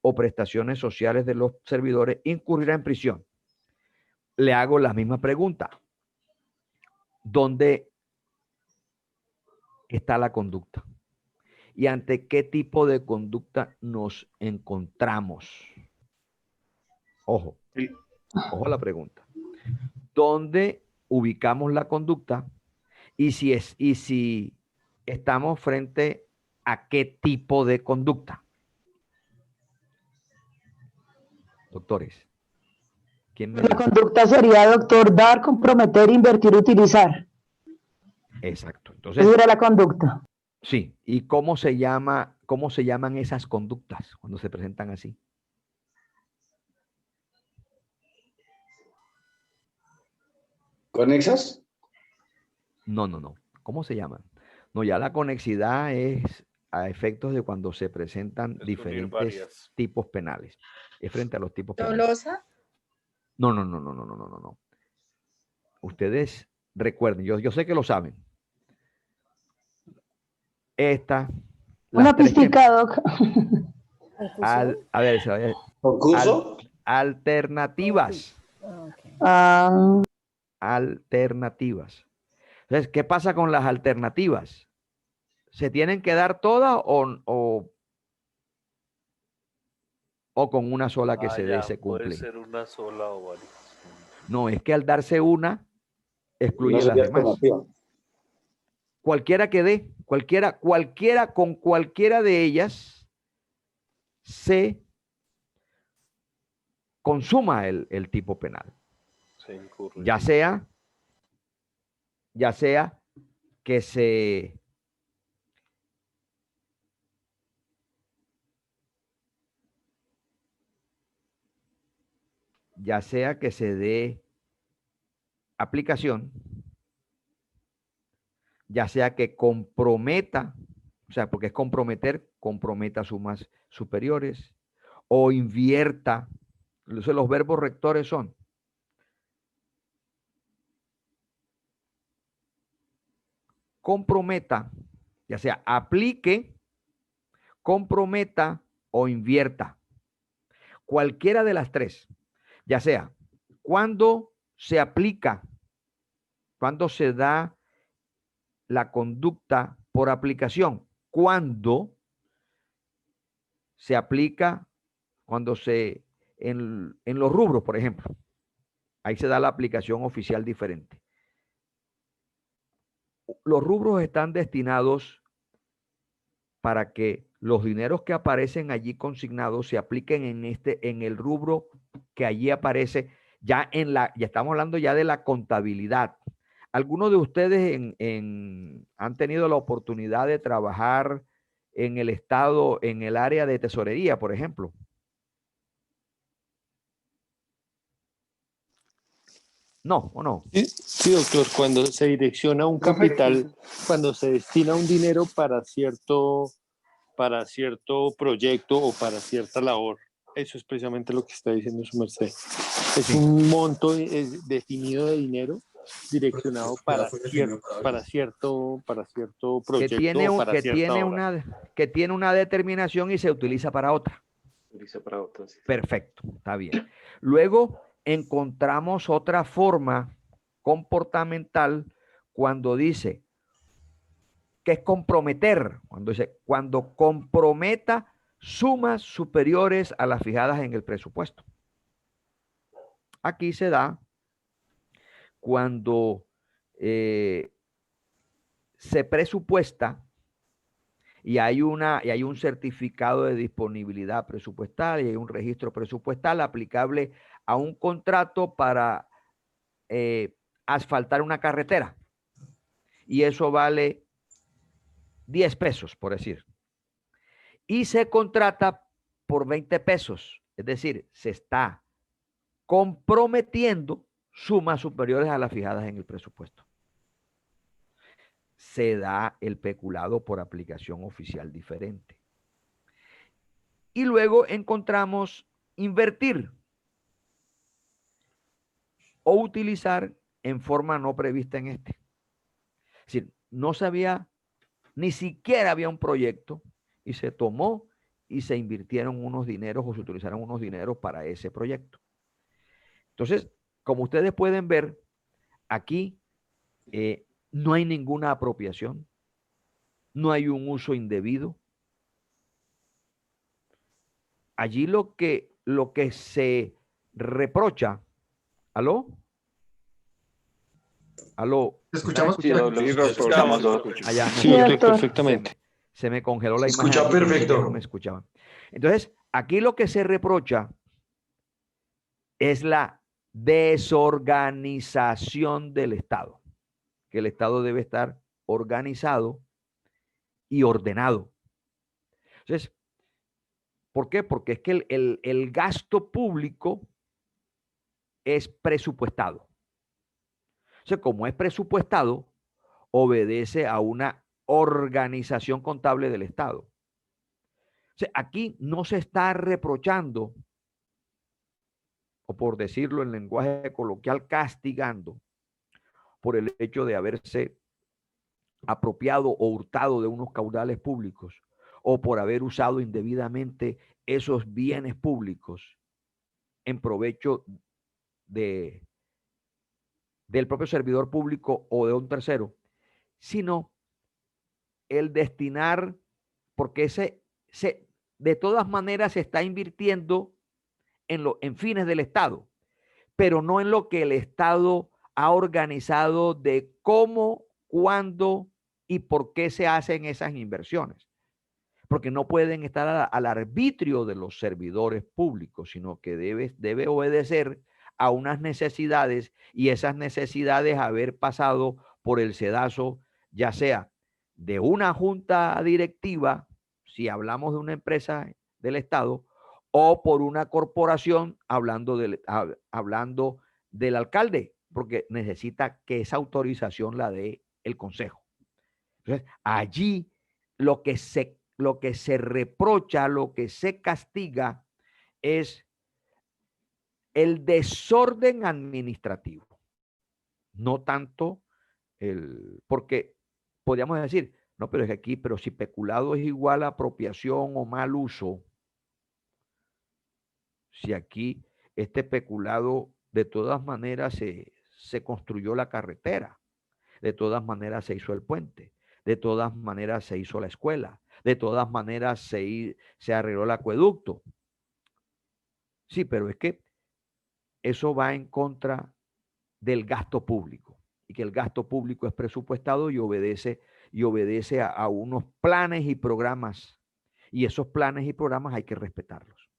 o prestaciones sociales de los servidores, incurrirá en prisión. Le hago la misma pregunta. ¿Dónde está la conducta? ¿Y ante qué tipo de conducta nos encontramos? Ojo, ojo a la pregunta. ¿Dónde ubicamos la conducta? Y si estamos frente a qué tipo de conducta. Doctores. La conducta sería, doctor, dar, comprometer, invertir, utilizar. Exacto. Entonces, esa era la conducta. Sí. ¿Y cómo se llaman esas conductas cuando se presentan así? ¿Conexas? No. ¿Cómo se llaman? No, ya la conexidad es a efectos de cuando se presentan diferentes tipos penales. Es frente a los tipos penales. ¿Dolosa? No. Ustedes recuerden, yo sé que lo saben. Una pistica, Doc. A ver, ¿Concurso? Alternativas. Alternativas. Entonces, ¿qué pasa con las alternativas? ¿Se tienen que dar todas o con una sola que se dé se cumple? Puede ser una sola o varias. No, es que al darse una, excluye No las sería demás. alternativa. Cualquiera que dé, con cualquiera de ellas se consuma el tipo penal. Se incurre. Ya sea que se ya sea que se dé aplicación, ya sea que comprometa, o sea, porque es comprometer, comprometa sumas superiores, o invierta. Entonces, los verbos rectores son comprometa, ya sea aplique, comprometa o invierta. Cualquiera de las tres, ya sea cuando se aplica, cuando se da la conducta por aplicación, cuando se aplica, cuando se, en los rubros, por ejemplo, ahí se da la aplicación oficial diferente. Los rubros están destinados para que los dineros que aparecen allí consignados se apliquen en el rubro que allí aparece, ya estamos hablando ya de la contabilidad. ¿Algunos de ustedes han tenido la oportunidad de trabajar en el Estado, en el área de tesorería, por ejemplo? No, ¿o no? Sí, doctor, cuando se direcciona un capital, cuando se destina un dinero para cierto proyecto o para cierta labor. Eso es precisamente lo que está diciendo su merced. Es un monto definido de dinero direccionado para cierto proyecto o para cierta obra. Que tiene una determinación y se utiliza para otra. Sí. Perfecto, está bien. Luego encontramos otra forma comportamental cuando dice que es comprometer, cuando comprometa sumas superiores a las fijadas en el presupuesto. Aquí se da cuando se presupuesta y hay un certificado de disponibilidad presupuestal y hay un registro presupuestal aplicable a un contrato para asfaltar una carretera. Y eso vale 10 pesos, por decir. Y se contrata por 20 pesos. Es decir, se está comprometiendo sumas superiores a las fijadas en el presupuesto. Se da el peculado por aplicación oficial diferente. Y luego encontramos invertir o utilizar en forma no prevista en este. Es decir, no sabía, ni siquiera había un proyecto y se tomó y se invirtieron unos dineros o se utilizaron unos dineros para ese proyecto. Entonces, como ustedes pueden ver, aquí no hay ninguna apropiación, no hay un uso indebido. Allí lo que se reprocha, ¿aló? Escuchamos. Sí, perfectamente. Se me congeló la imagen. Escucha perfecto. No me escuchaban. Entonces, aquí lo que se reprocha es la desorganización del Estado, que el Estado debe estar organizado y ordenado. Entonces, ¿por qué? Porque es que el gasto público es presupuestado. O sea, como es presupuestado, obedece a una organización contable del Estado. O sea, aquí no se está reprochando, o por decirlo en lenguaje coloquial, castigando por el hecho de haberse apropiado o hurtado de unos caudales públicos o por haber usado indebidamente esos bienes públicos en provecho del propio servidor público o de un tercero, sino el destinar, porque de todas maneras se está invirtiendo en fines del Estado, pero no en lo que el Estado ha organizado de cómo, cuándo y por qué se hacen esas inversiones. Porque no pueden estar al arbitrio de los servidores públicos, sino que debe obedecer a unas necesidades y esas necesidades haber pasado por el sedazo, ya sea de una junta directiva, si hablamos de una empresa del Estado, o por una corporación hablando del alcalde, porque necesita que esa autorización la dé el consejo. Entonces, allí lo que se reprocha, lo que se castiga es el desorden administrativo, no tanto porque podríamos decir, no, pero es que aquí, pero si peculado es igual a apropiación o mal uso, si aquí este peculado de todas maneras se construyó la carretera, de todas maneras se hizo el puente, de todas maneras se hizo la escuela, de todas maneras se arregló el acueducto. Sí, pero es que eso va en contra del gasto público y que el gasto público es presupuestado y obedece a unos planes y programas, y esos planes y programas hay que respetarlos.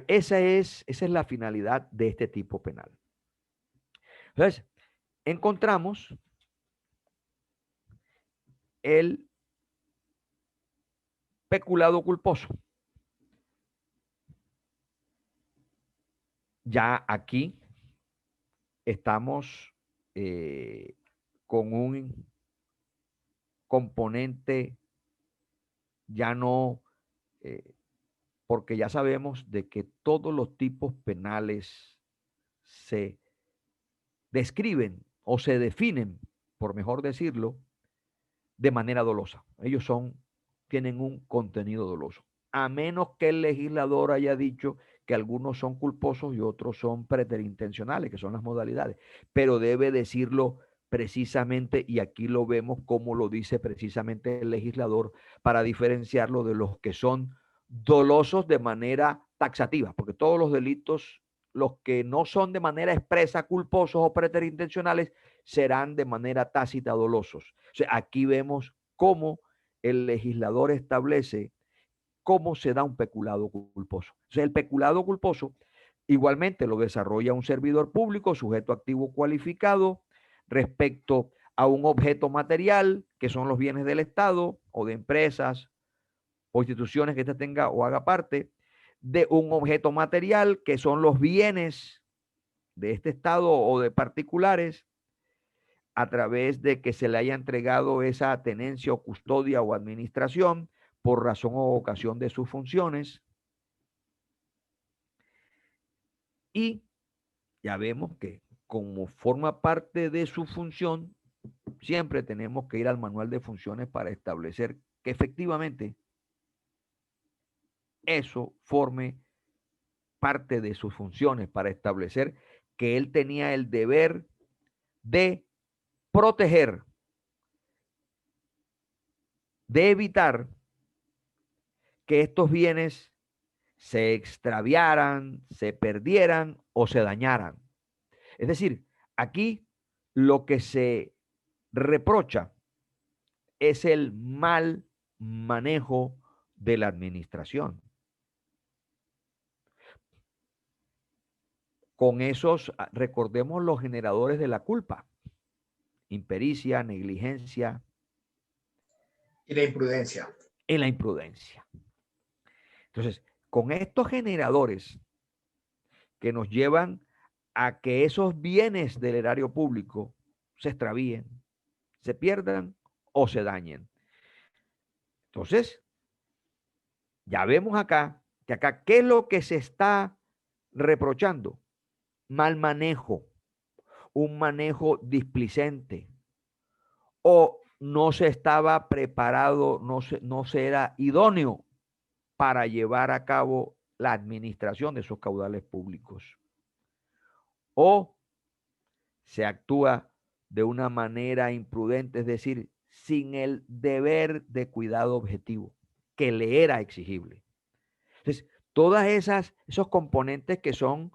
Esa es la finalidad de este tipo penal. Entonces, encontramos el peculado culposo. Ya aquí estamos con un componente ya no, porque ya sabemos de que todos los tipos penales se describen o se definen, por mejor decirlo, de manera dolosa. Ellos tienen un contenido doloso, a menos que el legislador haya dicho que algunos son culposos y otros son preterintencionales, que son las modalidades, pero debe decirlo precisamente, y aquí lo vemos como lo dice precisamente el legislador, para diferenciarlo de los que son dolosos de manera taxativa, porque todos los delitos, los que no son de manera expresa culposos o preterintencionales, serán de manera tácita dolosos. O sea, aquí vemos cómo el legislador establece cómo se da un peculado culposo. O sea, el peculado culposo igualmente lo desarrolla un servidor público, sujeto activo cualificado, respecto a un objeto material, que son los bienes del Estado o de empresas o instituciones que éste tenga o haga parte, de un objeto material, que son los bienes de este Estado o de particulares, a través de que se le haya entregado esa tenencia o custodia o administración por razón o ocasión de sus funciones. Y ya vemos que como forma parte de su función, siempre tenemos que ir al manual de funciones para establecer que efectivamente eso forme parte de sus funciones, para establecer que él tenía el deber de proteger, de evitar que estos bienes se extraviaran, se perdieran o se dañaran. Es decir, aquí lo que se reprocha es el mal manejo de la administración. Con esos, recordemos los generadores de la culpa: impericia, negligencia. Y la imprudencia. Y la imprudencia. Entonces, con estos generadores que nos llevan a que esos bienes del erario público se extravíen, se pierdan o se dañen. Entonces, ya vemos acá, que acá, ¿qué es lo que se está reprochando? Mal manejo, un manejo displicente, o no se estaba preparado, no se era idóneo para llevar a cabo la administración de esos caudales públicos, o se actúa de una manera imprudente, es decir, sin el deber de cuidado objetivo que le era exigible. Entonces, todas esos componentes que son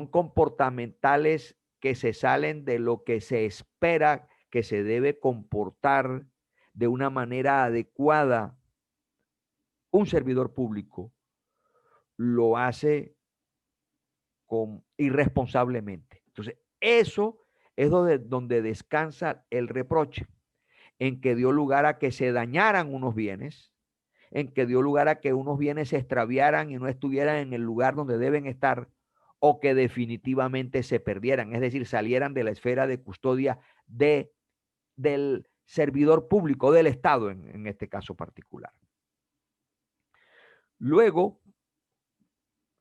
comportamentales, que se salen de lo que se espera que se debe comportar de una manera adecuada un servidor público, lo hace irresponsablemente. Entonces, eso es donde descansa el reproche, en que dio lugar a que se dañaran unos bienes en que dio lugar a que unos bienes se extraviaran y no estuvieran en el lugar donde deben estar, o que definitivamente se perdieran, es decir, salieran de la esfera de custodia del servidor público, del Estado en este caso particular. Luego,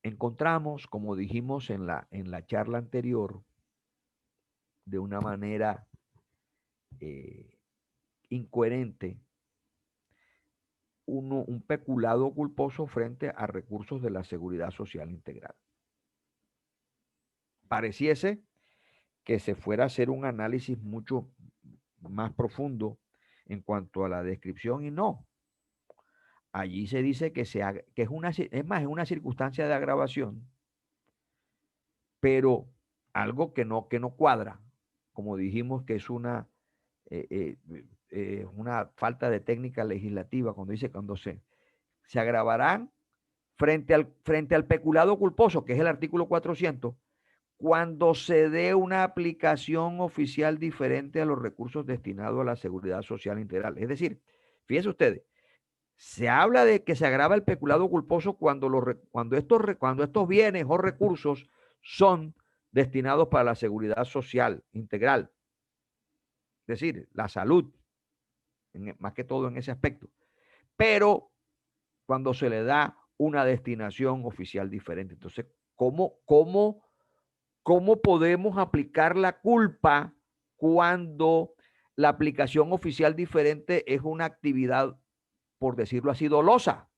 encontramos, como dijimos en la charla anterior, de una manera incoherente, un peculado culposo frente a recursos de la Seguridad Social Integral. Pareciese que se fuera a hacer un análisis mucho más profundo en cuanto a la descripción, y no. Allí se dice que es una circunstancia de agravación, pero algo que no cuadra, como dijimos que es una falta de técnica legislativa, cuando se agravarán frente al peculado culposo, que es el artículo 400, cuando se dé una aplicación oficial diferente a los recursos destinados a la Seguridad Social Integral. Es decir, fíjense ustedes, se habla de que se agrava el peculado culposo cuando estos bienes o recursos son destinados para la Seguridad Social Integral. Es decir, la salud, más que todo en ese aspecto. Pero cuando se le da una destinación oficial diferente. Entonces, ¿cómo podemos aplicar la culpa cuando la aplicación oficial diferente es una actividad, por decirlo así, dolosa?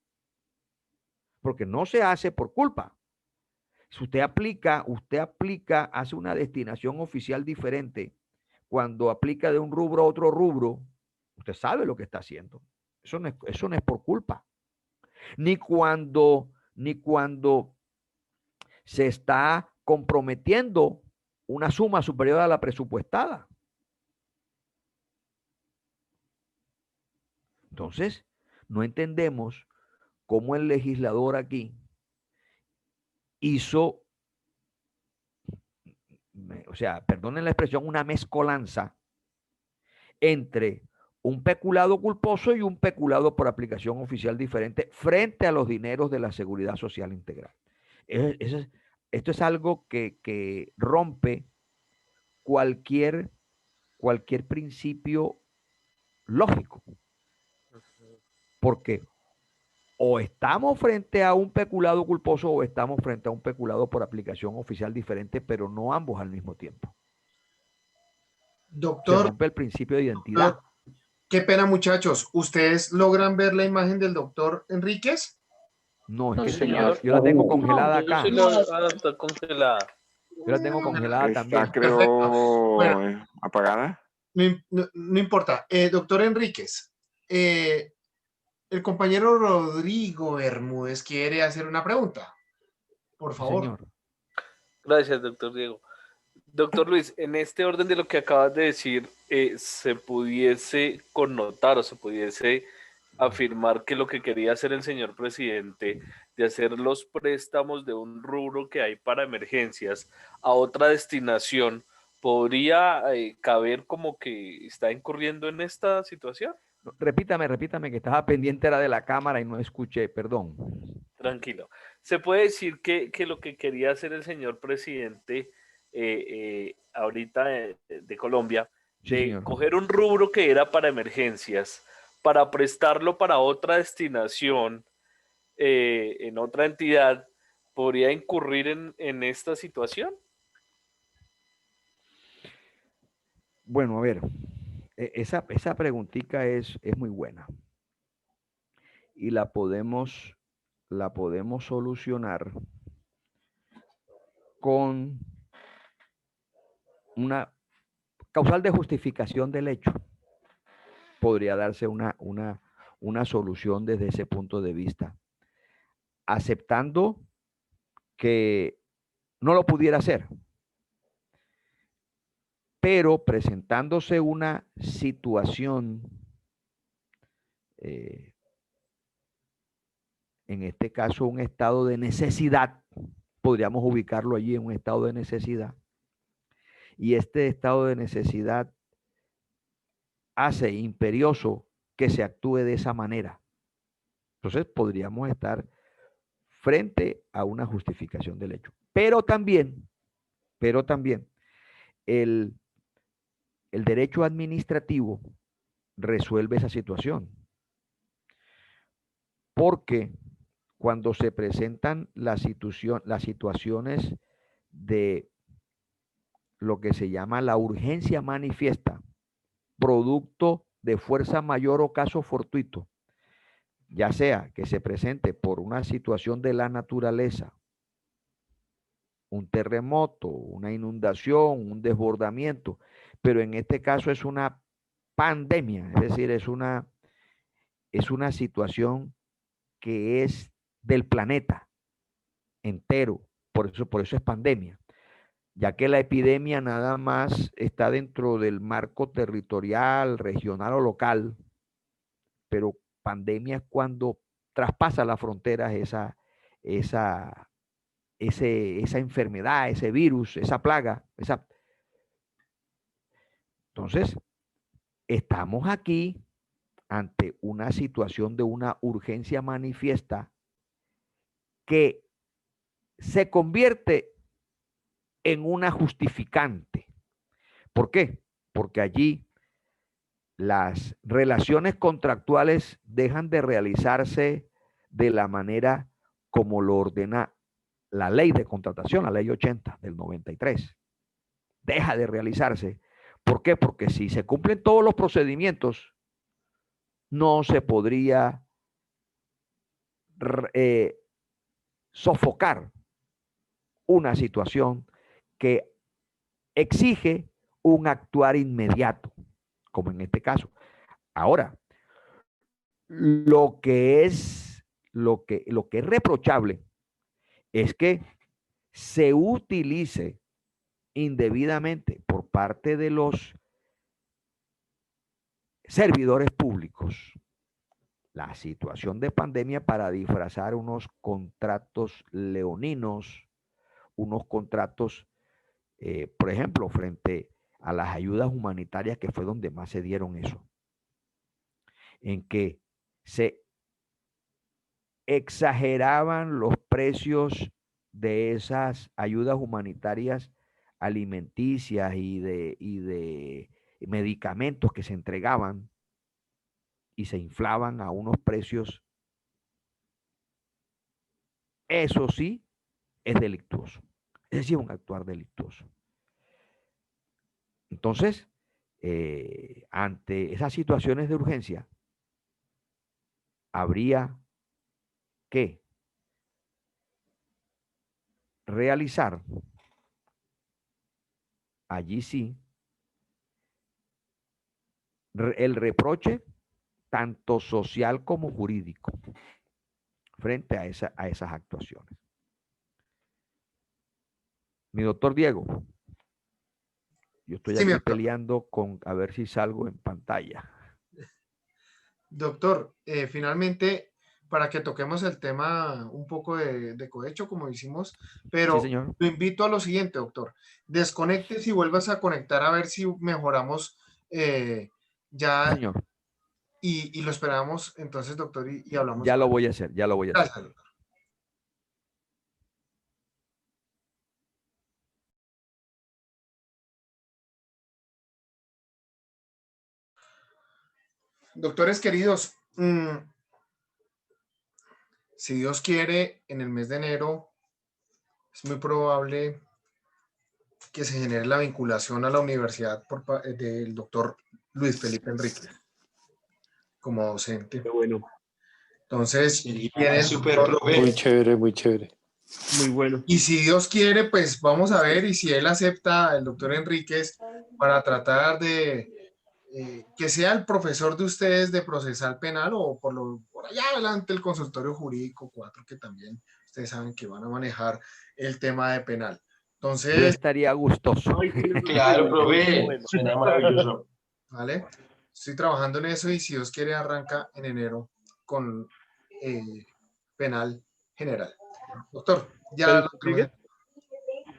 Porque no se hace por culpa. Si usted aplica, hace una destinación oficial diferente, cuando aplica de un rubro a otro rubro, usted sabe lo que está haciendo. Eso no es por culpa. Ni cuando se está comprometiendo una suma superior a la presupuestada. Entonces, no entendemos cómo el legislador aquí hizo, o sea, perdonen la expresión, una mezcolanza entre un peculado culposo y un peculado por aplicación oficial diferente frente a los dineros de la Seguridad Social Integral. Esto es algo que rompe cualquier principio lógico. Porque o estamos frente a un peculado culposo o estamos frente a un peculado por aplicación oficial diferente, pero no ambos al mismo tiempo. Doctor, se rompe el principio de identidad. Qué pena, muchachos. ¿Ustedes logran ver la imagen del doctor Enríquez? No, es que señor, yo la tengo congelada acá. Está congelada. Yo la tengo congelada también. Está, creo, bueno, apagada. No importa. Doctor Enríquez, el compañero Rodrigo Bermúdez quiere hacer una pregunta. Por favor. Señor. Gracias, doctor Diego. Doctor Luis, en este orden de lo que acabas de decir, se pudiese connotar o se pudiese afirmar que lo que quería hacer el señor presidente de hacer los préstamos de un rubro que hay para emergencias a otra destinación, ¿podría caber como que está incurriendo en esta situación? Repítame, que estaba pendiente era de la cámara y no escuché, perdón. Tranquilo. ¿Se puede decir que lo que quería hacer el señor presidente ahorita de Colombia, sí, de señor, coger un rubro que era para emergencias, para prestarlo para otra destinación en otra entidad, podría incurrir en esta situación? Bueno, a ver, esa preguntita es muy buena y la podemos solucionar con una causal de justificación del hecho. Podría darse una solución desde ese punto de vista, aceptando que no lo pudiera hacer, pero presentándose una situación, en este caso un estado de necesidad, podríamos ubicarlo allí en un estado de necesidad, y este estado de necesidad hace imperioso que se actúe de esa manera. Entonces podríamos estar frente a una justificación del hecho. Pero también el derecho administrativo resuelve esa situación. Porque cuando se presentan las situaciones de lo que se llama la urgencia manifiesta, producto de fuerza mayor o caso fortuito, ya sea que se presente por una situación de la naturaleza, un terremoto, una inundación, un desbordamiento, pero en este caso es una pandemia, es decir, es una situación que es del planeta entero, por eso es pandemia, ya que la epidemia nada más está dentro del marco territorial, regional o local, pero pandemia es cuando traspasa las fronteras esa enfermedad, ese virus, esa plaga. Entonces, estamos aquí ante una situación de una urgencia manifiesta que se convierte en una justificante. ¿Por qué? Porque allí las relaciones contractuales dejan de realizarse de la manera como lo ordena la ley de contratación, la ley 80 del 93. Deja de realizarse. ¿Por qué? Porque si se cumplen todos los procedimientos, no se podría sofocar una situación que exige un actuar inmediato, como en este caso. Ahora, lo que es reprochable es que se utilice indebidamente por parte de los servidores públicos la situación de pandemia para disfrazar unos contratos leoninos, unos contratos, por ejemplo, frente a las ayudas humanitarias, que fue donde más se dieron eso, en que se exageraban los precios de esas ayudas humanitarias alimenticias y de medicamentos que se entregaban y se inflaban a unos precios. Eso sí es delictuoso. Es decir, un actuar delictuoso. Entonces, ante esas situaciones de urgencia, habría que realizar allí sí el reproche tanto social como jurídico frente a esas actuaciones. Mi doctor Diego, yo estoy aquí peleando con a ver si salgo en pantalla. Doctor, finalmente, para que toquemos el tema un poco de cohecho, como hicimos, pero sí, lo invito a lo siguiente, doctor. Desconectes y vuelvas a conectar a ver si mejoramos ya. Sí, señor. Y lo esperamos entonces, doctor, y hablamos. Ya lo voy a hacer, ya lo voy a hacer. Gracias, doctor. Doctores queridos, si Dios quiere, en el mes de enero es muy probable que se genere la vinculación a la universidad del doctor Luis Felipe Enríquez como docente. Qué bueno. Entonces, muy chévere, muy chévere. Muy bueno. Y si Dios quiere, pues vamos a ver, y si él acepta el doctor Enríquez para tratar de que sea el profesor de ustedes de procesal penal o por allá adelante el consultorio jurídico 4, que también ustedes saben que van a manejar el tema de penal. Entonces, yo estaría gustoso. Claro, profe, suena maravilloso. Vale, estoy trabajando en eso y si Dios quiere arranca en enero con penal general. Doctor, ya.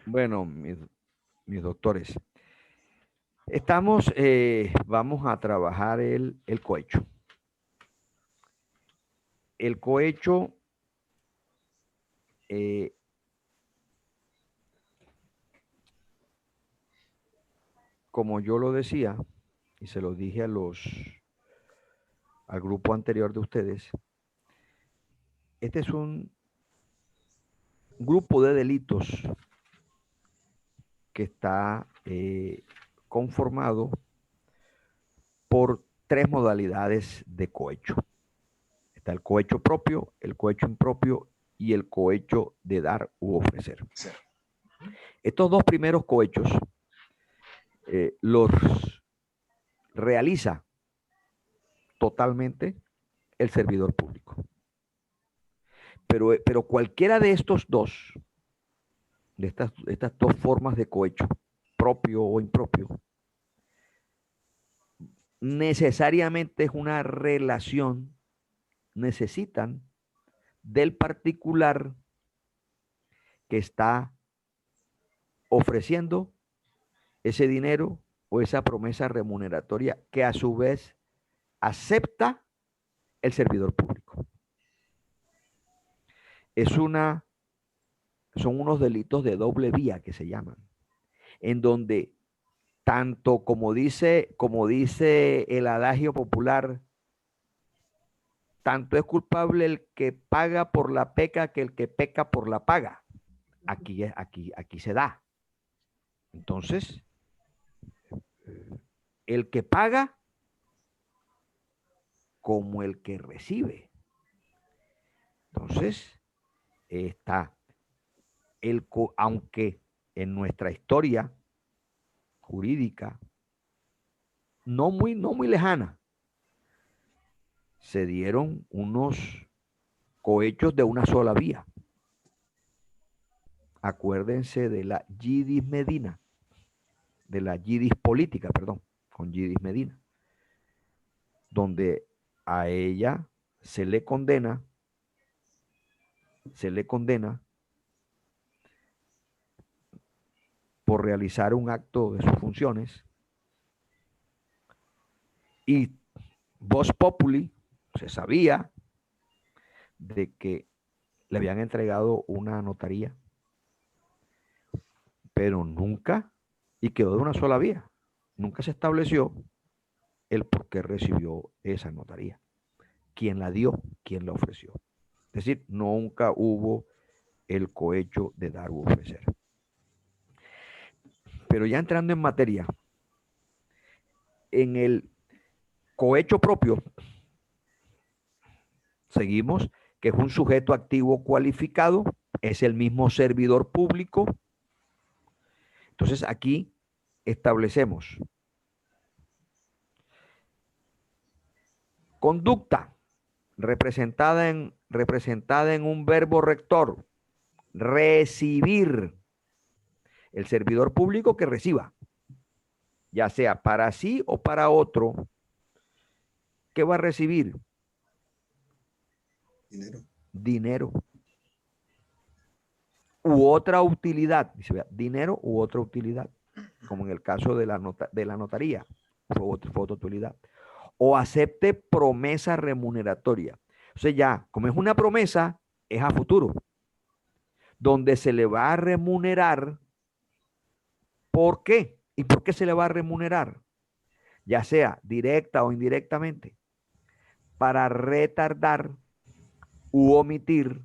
Bueno, mis doctores, vamos a trabajar el cohecho. el cohecho como yo lo decía, y se lo dije al grupo anterior de ustedes, este es un grupo de delitos que está conformado por 3 modalidades de cohecho. Está el cohecho propio, el cohecho impropio y el cohecho de dar u ofrecer. Sí. Estos 2 primeros cohechos los realiza totalmente el servidor público. Pero cualquiera de estos 2, de estas 2 formas de cohecho, propio o impropio, necesariamente es una relación, necesitan del particular que está ofreciendo ese dinero o esa promesa remuneratoria que a su vez acepta el servidor público. Son unos delitos de doble vía que se llaman, en donde tanto como dice el adagio popular, tanto es culpable el que paga por la peca que el que peca por la paga. Aquí se da. Entonces, el que paga como el que recibe. Entonces, está aunque en nuestra historia jurídica no muy lejana, se dieron unos cohechos de una sola vía. Acuérdense de la Yidis Medina, de la Yidis política, perdón, con Yidis Medina, donde a ella se le condena por realizar un acto de sus funciones y Vox Populi se sabía de que le habían entregado una notaría, pero nunca, y quedó de una sola vía, nunca se estableció el por qué recibió esa notaría, quién la dio, quién la ofreció. Es decir, nunca hubo el cohecho de dar u ofrecer. Pero ya entrando en materia, en el cohecho propio, seguimos que es un sujeto activo cualificado, es el mismo servidor público. Entonces aquí establecemos conducta representada en un verbo rector, recibir. El servidor público que reciba, ya sea para sí o para otro, ¿qué va a recibir? Dinero. U otra utilidad. Dice, dinero u otra utilidad, como en el caso de la notaría, fue otra utilidad. O acepte promesa remuneratoria. O sea, ya, como es una promesa, es a futuro, donde se le va a remunerar. ¿Por qué? ¿Y por qué se le va a remunerar? Ya sea directa o indirectamente, para retardar u omitir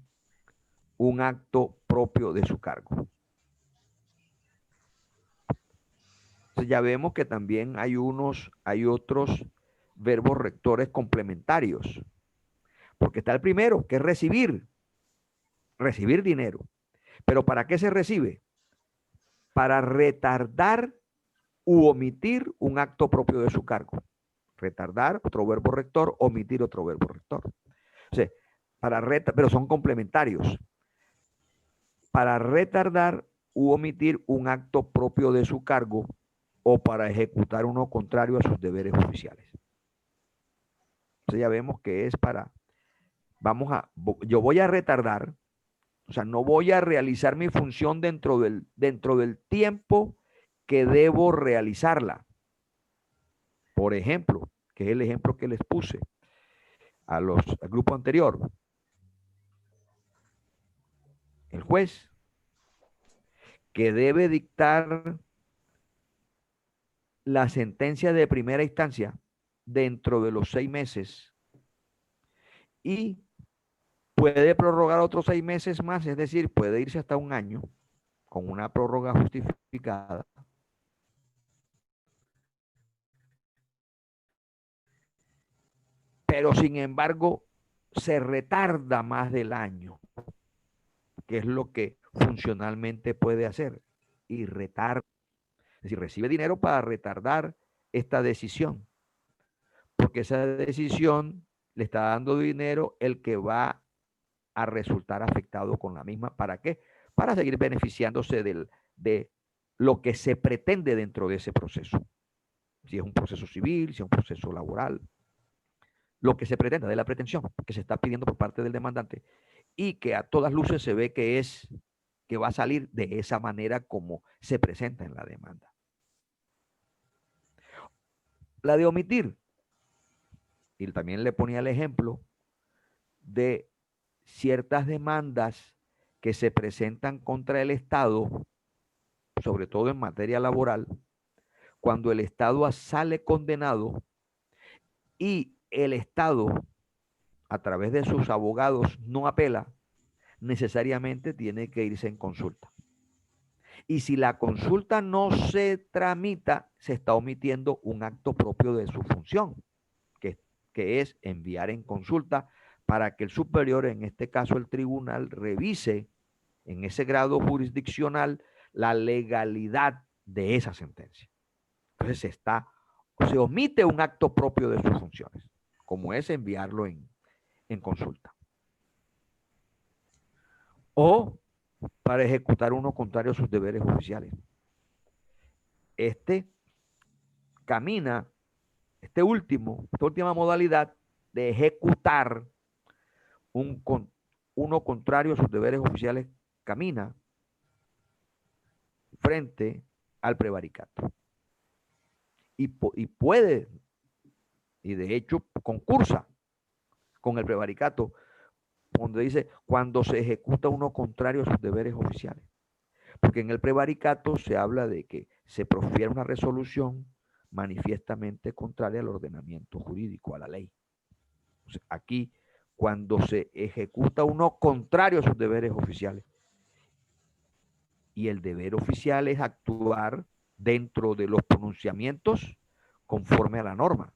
un acto propio de su cargo. Entonces ya vemos que también hay otros verbos rectores complementarios, porque está el primero, que es recibir dinero. ¿Pero para qué se recibe? Para retardar u omitir un acto propio de su cargo. Retardar, otro verbo rector, omitir otro verbo rector. O sea, pero son complementarios. Para retardar u omitir un acto propio de su cargo o para ejecutar uno contrario a sus deberes oficiales. Entonces ya vemos que es yo voy a retardar, o sea, no voy a realizar mi función dentro del tiempo que debo realizarla. Por ejemplo, que es el ejemplo que les puse al grupo anterior, el juez, que debe dictar la sentencia de primera instancia dentro de los 6 meses y puede prorrogar otros 6 meses más, es decir, puede irse hasta 1 año con una prórroga justificada. Pero sin embargo, se retarda más del año, que es lo que funcionalmente puede hacer, y retarda. Es decir, recibe dinero para retardar esta decisión, porque esa decisión le está dando dinero el que va a resultar afectado con la misma. ¿Para qué? Para seguir beneficiándose de lo que se pretende dentro de ese proceso. Si es un proceso civil, si es un proceso laboral, lo que se pretenda, de la pretensión que se está pidiendo por parte del demandante y que a todas luces se ve que va a salir de esa manera como se presenta en la demanda. La de omitir, y también le ponía el ejemplo de ciertas demandas que se presentan contra el Estado, sobre todo en materia laboral, cuando el Estado sale condenado y el Estado, a través de sus abogados, no apela, necesariamente tiene que irse en consulta. Y si la consulta no se tramita, se está omitiendo un acto propio de su función, que es enviar en consulta para que el superior, en este caso el tribunal, revise en ese grado jurisdiccional la legalidad de esa sentencia. Entonces se omite un acto propio de sus funciones, como es enviarlo en consulta. O para ejecutar uno contrario a sus deberes oficiales. Esta última modalidad de ejecutar uno contrario a sus deberes oficiales camina frente al prevaricato. Y puede, y de hecho concursa con el prevaricato, donde dice cuando se ejecuta uno contrario a sus deberes oficiales. Porque en el prevaricato se habla de que se profiere una resolución manifiestamente contraria al ordenamiento jurídico, a la ley. Entonces, aquí, cuando se ejecuta uno contrario a sus deberes oficiales, y el deber oficial es actuar dentro de los pronunciamientos conforme a la norma.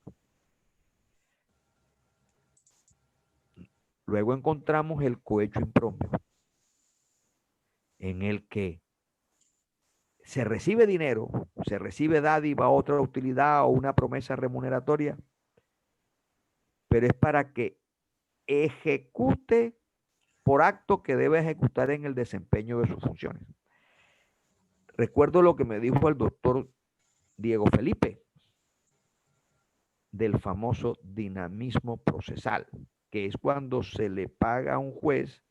Luego encontramos el cohecho impropio, en el que se recibe dinero, se recibe dádiva, otra utilidad o una promesa remuneratoria, pero es para que ejecute por acto que debe ejecutar en el desempeño de sus funciones. Recuerdo lo que me dijo el doctor Diego Felipe del famoso dinamismo procesal, que es cuando se le paga a un juez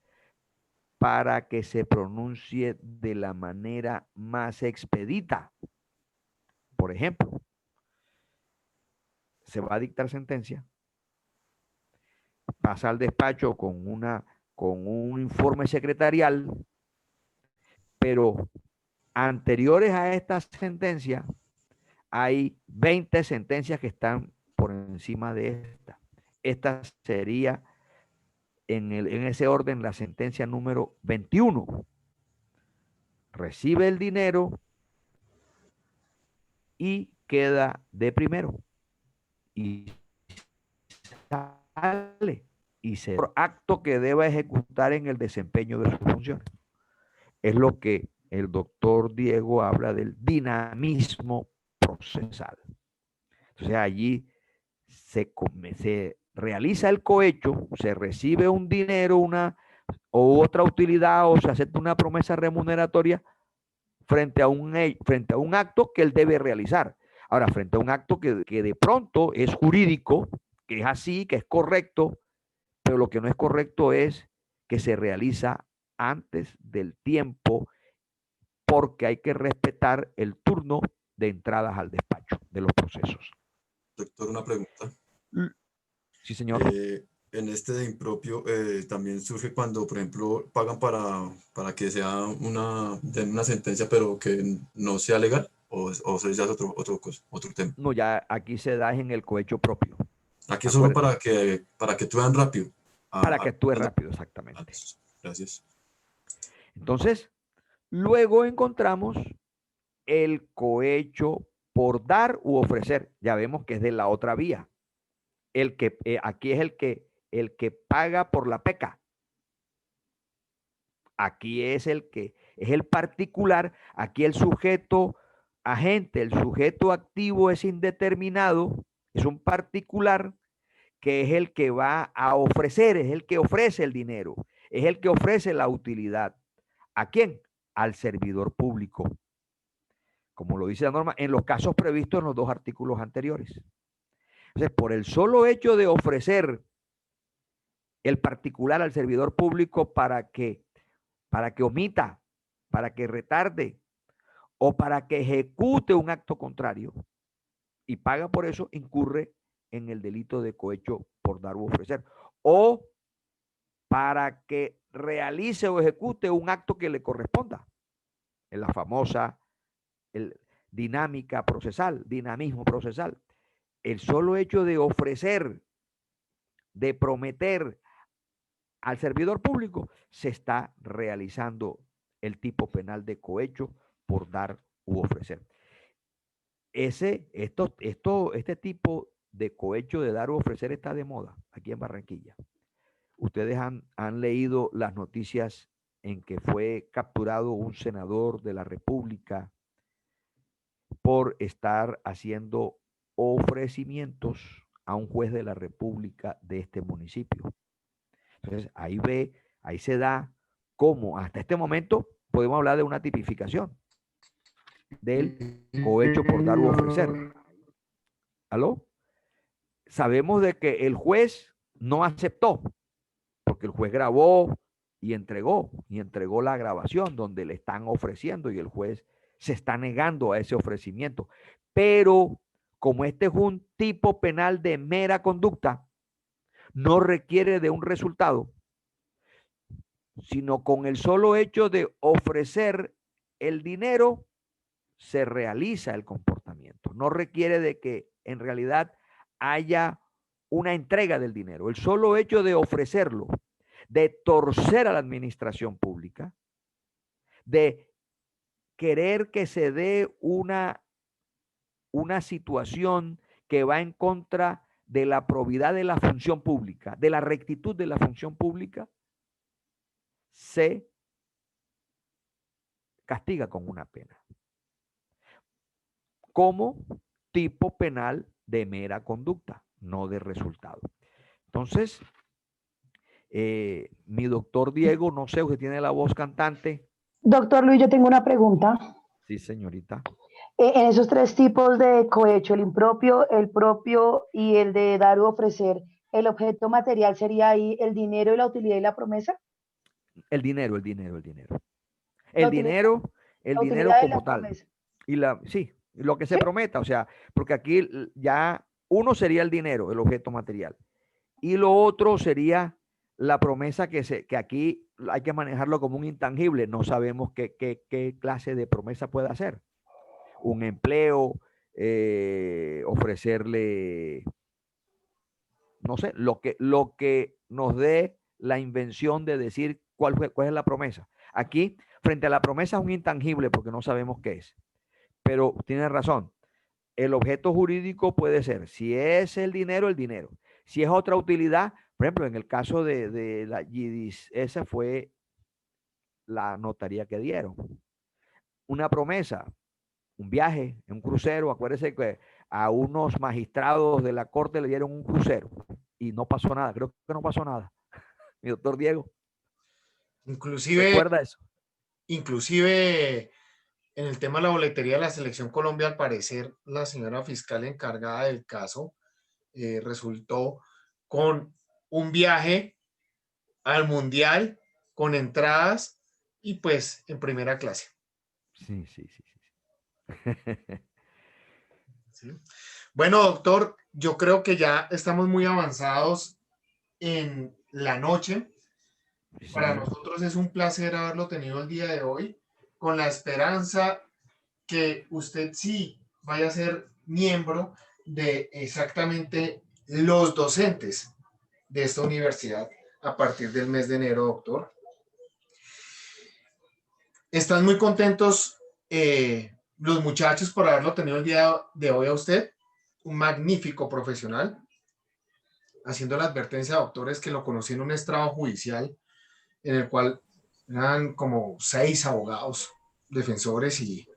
para que se pronuncie de la manera más expedita. Por ejemplo, se va a dictar sentencia, pasa al despacho con un informe secretarial, pero anteriores a esta sentencia hay 20 sentencias que están por encima de esta. Esta sería en ese orden la sentencia número 21. Recibe el dinero y queda de primero. Y sale y se acto que deba ejecutar en el desempeño de sus funciones. Es lo que el doctor Diego habla del dinamismo procesal. Entonces allí se realiza el cohecho, se recibe un dinero, o otra utilidad, o se acepta una promesa remuneratoria frente a un acto que él debe realizar. Ahora, frente a un acto que de pronto es jurídico, que es así, que es correcto, pero lo que no es correcto es que se realiza antes del tiempo, porque hay que respetar el turno de entradas al despacho de los procesos. Doctor, una pregunta. Sí, señor. en este de impropio también surge cuando, por ejemplo, pagan para que sea den una sentencia, pero que no sea legal, o eso ya es otro tema. No, ya aquí se da en el cohecho propio. Aquí es solo para que actúen rápido. Para que actúe rápido, exactamente. Gracias. Entonces, luego encontramos el cohecho por dar u ofrecer. Ya vemos que es de la otra vía. Aquí es el que paga por la peca. Aquí es el particular. Aquí el sujeto agente, el sujeto activo es indeterminado, es un particular que es el que va a ofrecer, es el que ofrece el dinero, es el que ofrece la utilidad. ¿A quién? Al servidor público. Como lo dice la norma, en los casos previstos en los 2 artículos anteriores. Entonces, por el solo hecho de ofrecer el particular al servidor público para que omita, para que retarde o para que ejecute un acto contrario y paga por eso, incurre en el delito de cohecho por dar u ofrecer. O para que realice o ejecute un acto que le corresponda. En la famosa dinamismo procesal. El solo hecho de ofrecer, de prometer al servidor público, se está realizando el tipo penal de cohecho por dar u ofrecer. Este tipo de cohecho de dar u ofrecer está de moda aquí en Barranquilla. Ustedes han leído las noticias en que fue capturado un senador de la República por estar haciendo ofrecimientos a un juez de la República de este municipio. Entonces, ahí se da cómo hasta este momento podemos hablar de una tipificación del cohecho por dar u ofrecer. ¿Aló? Sabemos de que el juez no aceptó, porque el juez grabó y entregó la grabación donde le están ofreciendo y el juez se está negando a ese ofrecimiento. Pero como este es un tipo penal de mera conducta, no requiere de un resultado, sino con el solo hecho de ofrecer el dinero, se realiza el comportamiento. No requiere de que en realidad haya una entrega del dinero. El solo hecho de ofrecerlo, de torcer a la administración pública, de querer que se dé una situación que va en contra de la probidad de la función pública, de la rectitud de la función pública, se castiga con una pena. Como tipo penal de mera conducta, no de resultado. Entonces, mi doctor Diego, no sé, usted tiene la voz cantante. Doctor Luis, yo tengo una pregunta. Sí, señorita. En esos 3 tipos de cohecho, el impropio, el propio y el de dar o ofrecer, ¿el objeto material sería ahí el dinero y la utilidad y la promesa? El dinero. El dinero como tal. Sí, lo que se prometa, o sea, porque aquí ya uno sería el dinero, el objeto material, y lo otro sería la promesa que aquí hay que manejarlo como un intangible. No sabemos qué clase de promesa puede hacer. Un empleo, ofrecerle, no sé, lo que nos dé la invención de decir cuál es la promesa. Aquí, frente a la promesa es un intangible porque no sabemos qué es. Pero tiene razón. El objeto jurídico puede ser, si es el dinero. Si es otra utilidad, por ejemplo, en el caso de la YIDIS, esa fue la notaría que dieron. Una promesa, un viaje, un crucero. Acuérdense que a unos magistrados de la corte le dieron un crucero y no pasó nada. Creo que no pasó nada. Mi doctor Diego. ¿Recuerda eso? Inclusive en el tema de la boletería de la Selección Colombia, al parecer la señora fiscal encargada del caso resultó con un viaje al Mundial con entradas y pues en primera clase. Sí. ¿Sí? Bueno, doctor, yo creo que ya estamos muy avanzados en la noche. Para nosotros es un placer haberlo tenido el día de hoy, con la esperanza que usted sí vaya a ser miembro de exactamente los docentes de esta universidad a partir del mes de enero, doctor. Están muy contentos los muchachos por haberlo tenido el día de hoy a usted, un magnífico profesional, haciendo la advertencia a doctores que lo conocí en un estrado judicial en el cual eran como 6 abogados defensores y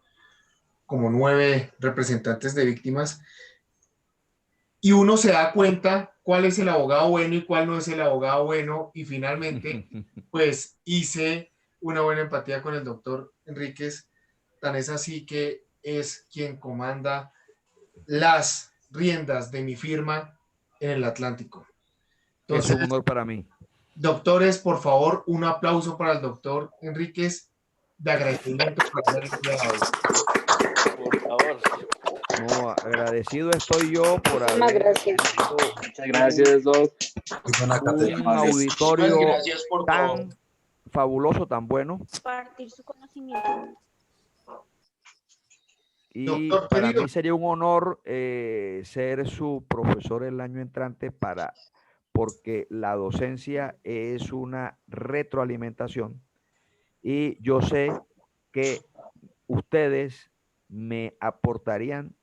como 9 representantes de víctimas, y uno se da cuenta cuál es el abogado bueno y cuál no es el abogado bueno, y finalmente pues hice una buena empatía con el doctor Enríquez, tan es así que es quien comanda las riendas de mi firma en el Atlántico. Entonces, es un honor para mí. Doctores, por favor, un aplauso para el doctor Enríquez de agradecimiento por haber estudiado. Por favor. No, agradecido estoy yo por haber gracias. Muchas gracias, Doc. Un auditorio Gracias por tan fabuloso, tan bueno. Compartir su conocimiento. Y Doctor, para querido. mí sería un honor ser su profesor el año entrante porque la docencia es una retroalimentación y yo sé que ustedes me aportarían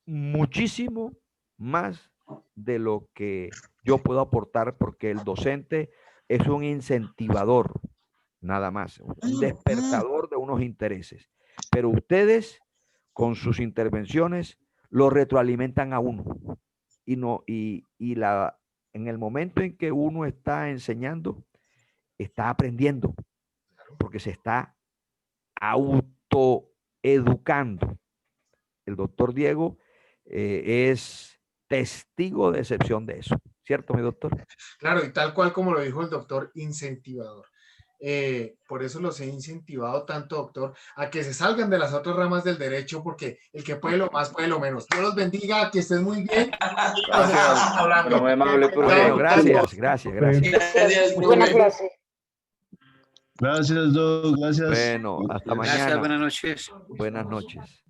muchísimo más de lo que yo puedo aportar, porque el docente es un incentivador, nada más, un despertador de unos intereses, pero ustedes con sus intervenciones lo retroalimentan a uno en el momento en que uno está enseñando, está aprendiendo, porque se está autoeducando. El doctor Diego es testigo de excepción de eso, ¿cierto, mi doctor? Claro, y tal cual como lo dijo el doctor, incentivador. Por eso los he incentivado tanto, doctor, a que se salgan de las otras ramas del derecho, porque el que puede lo más, puede lo menos. Dios los bendiga, que estén muy bien. Gracias. Buena clase. Gracias, Doc. Gracias. Bueno, hasta mañana. Gracias, buenas noches. Buenas noches.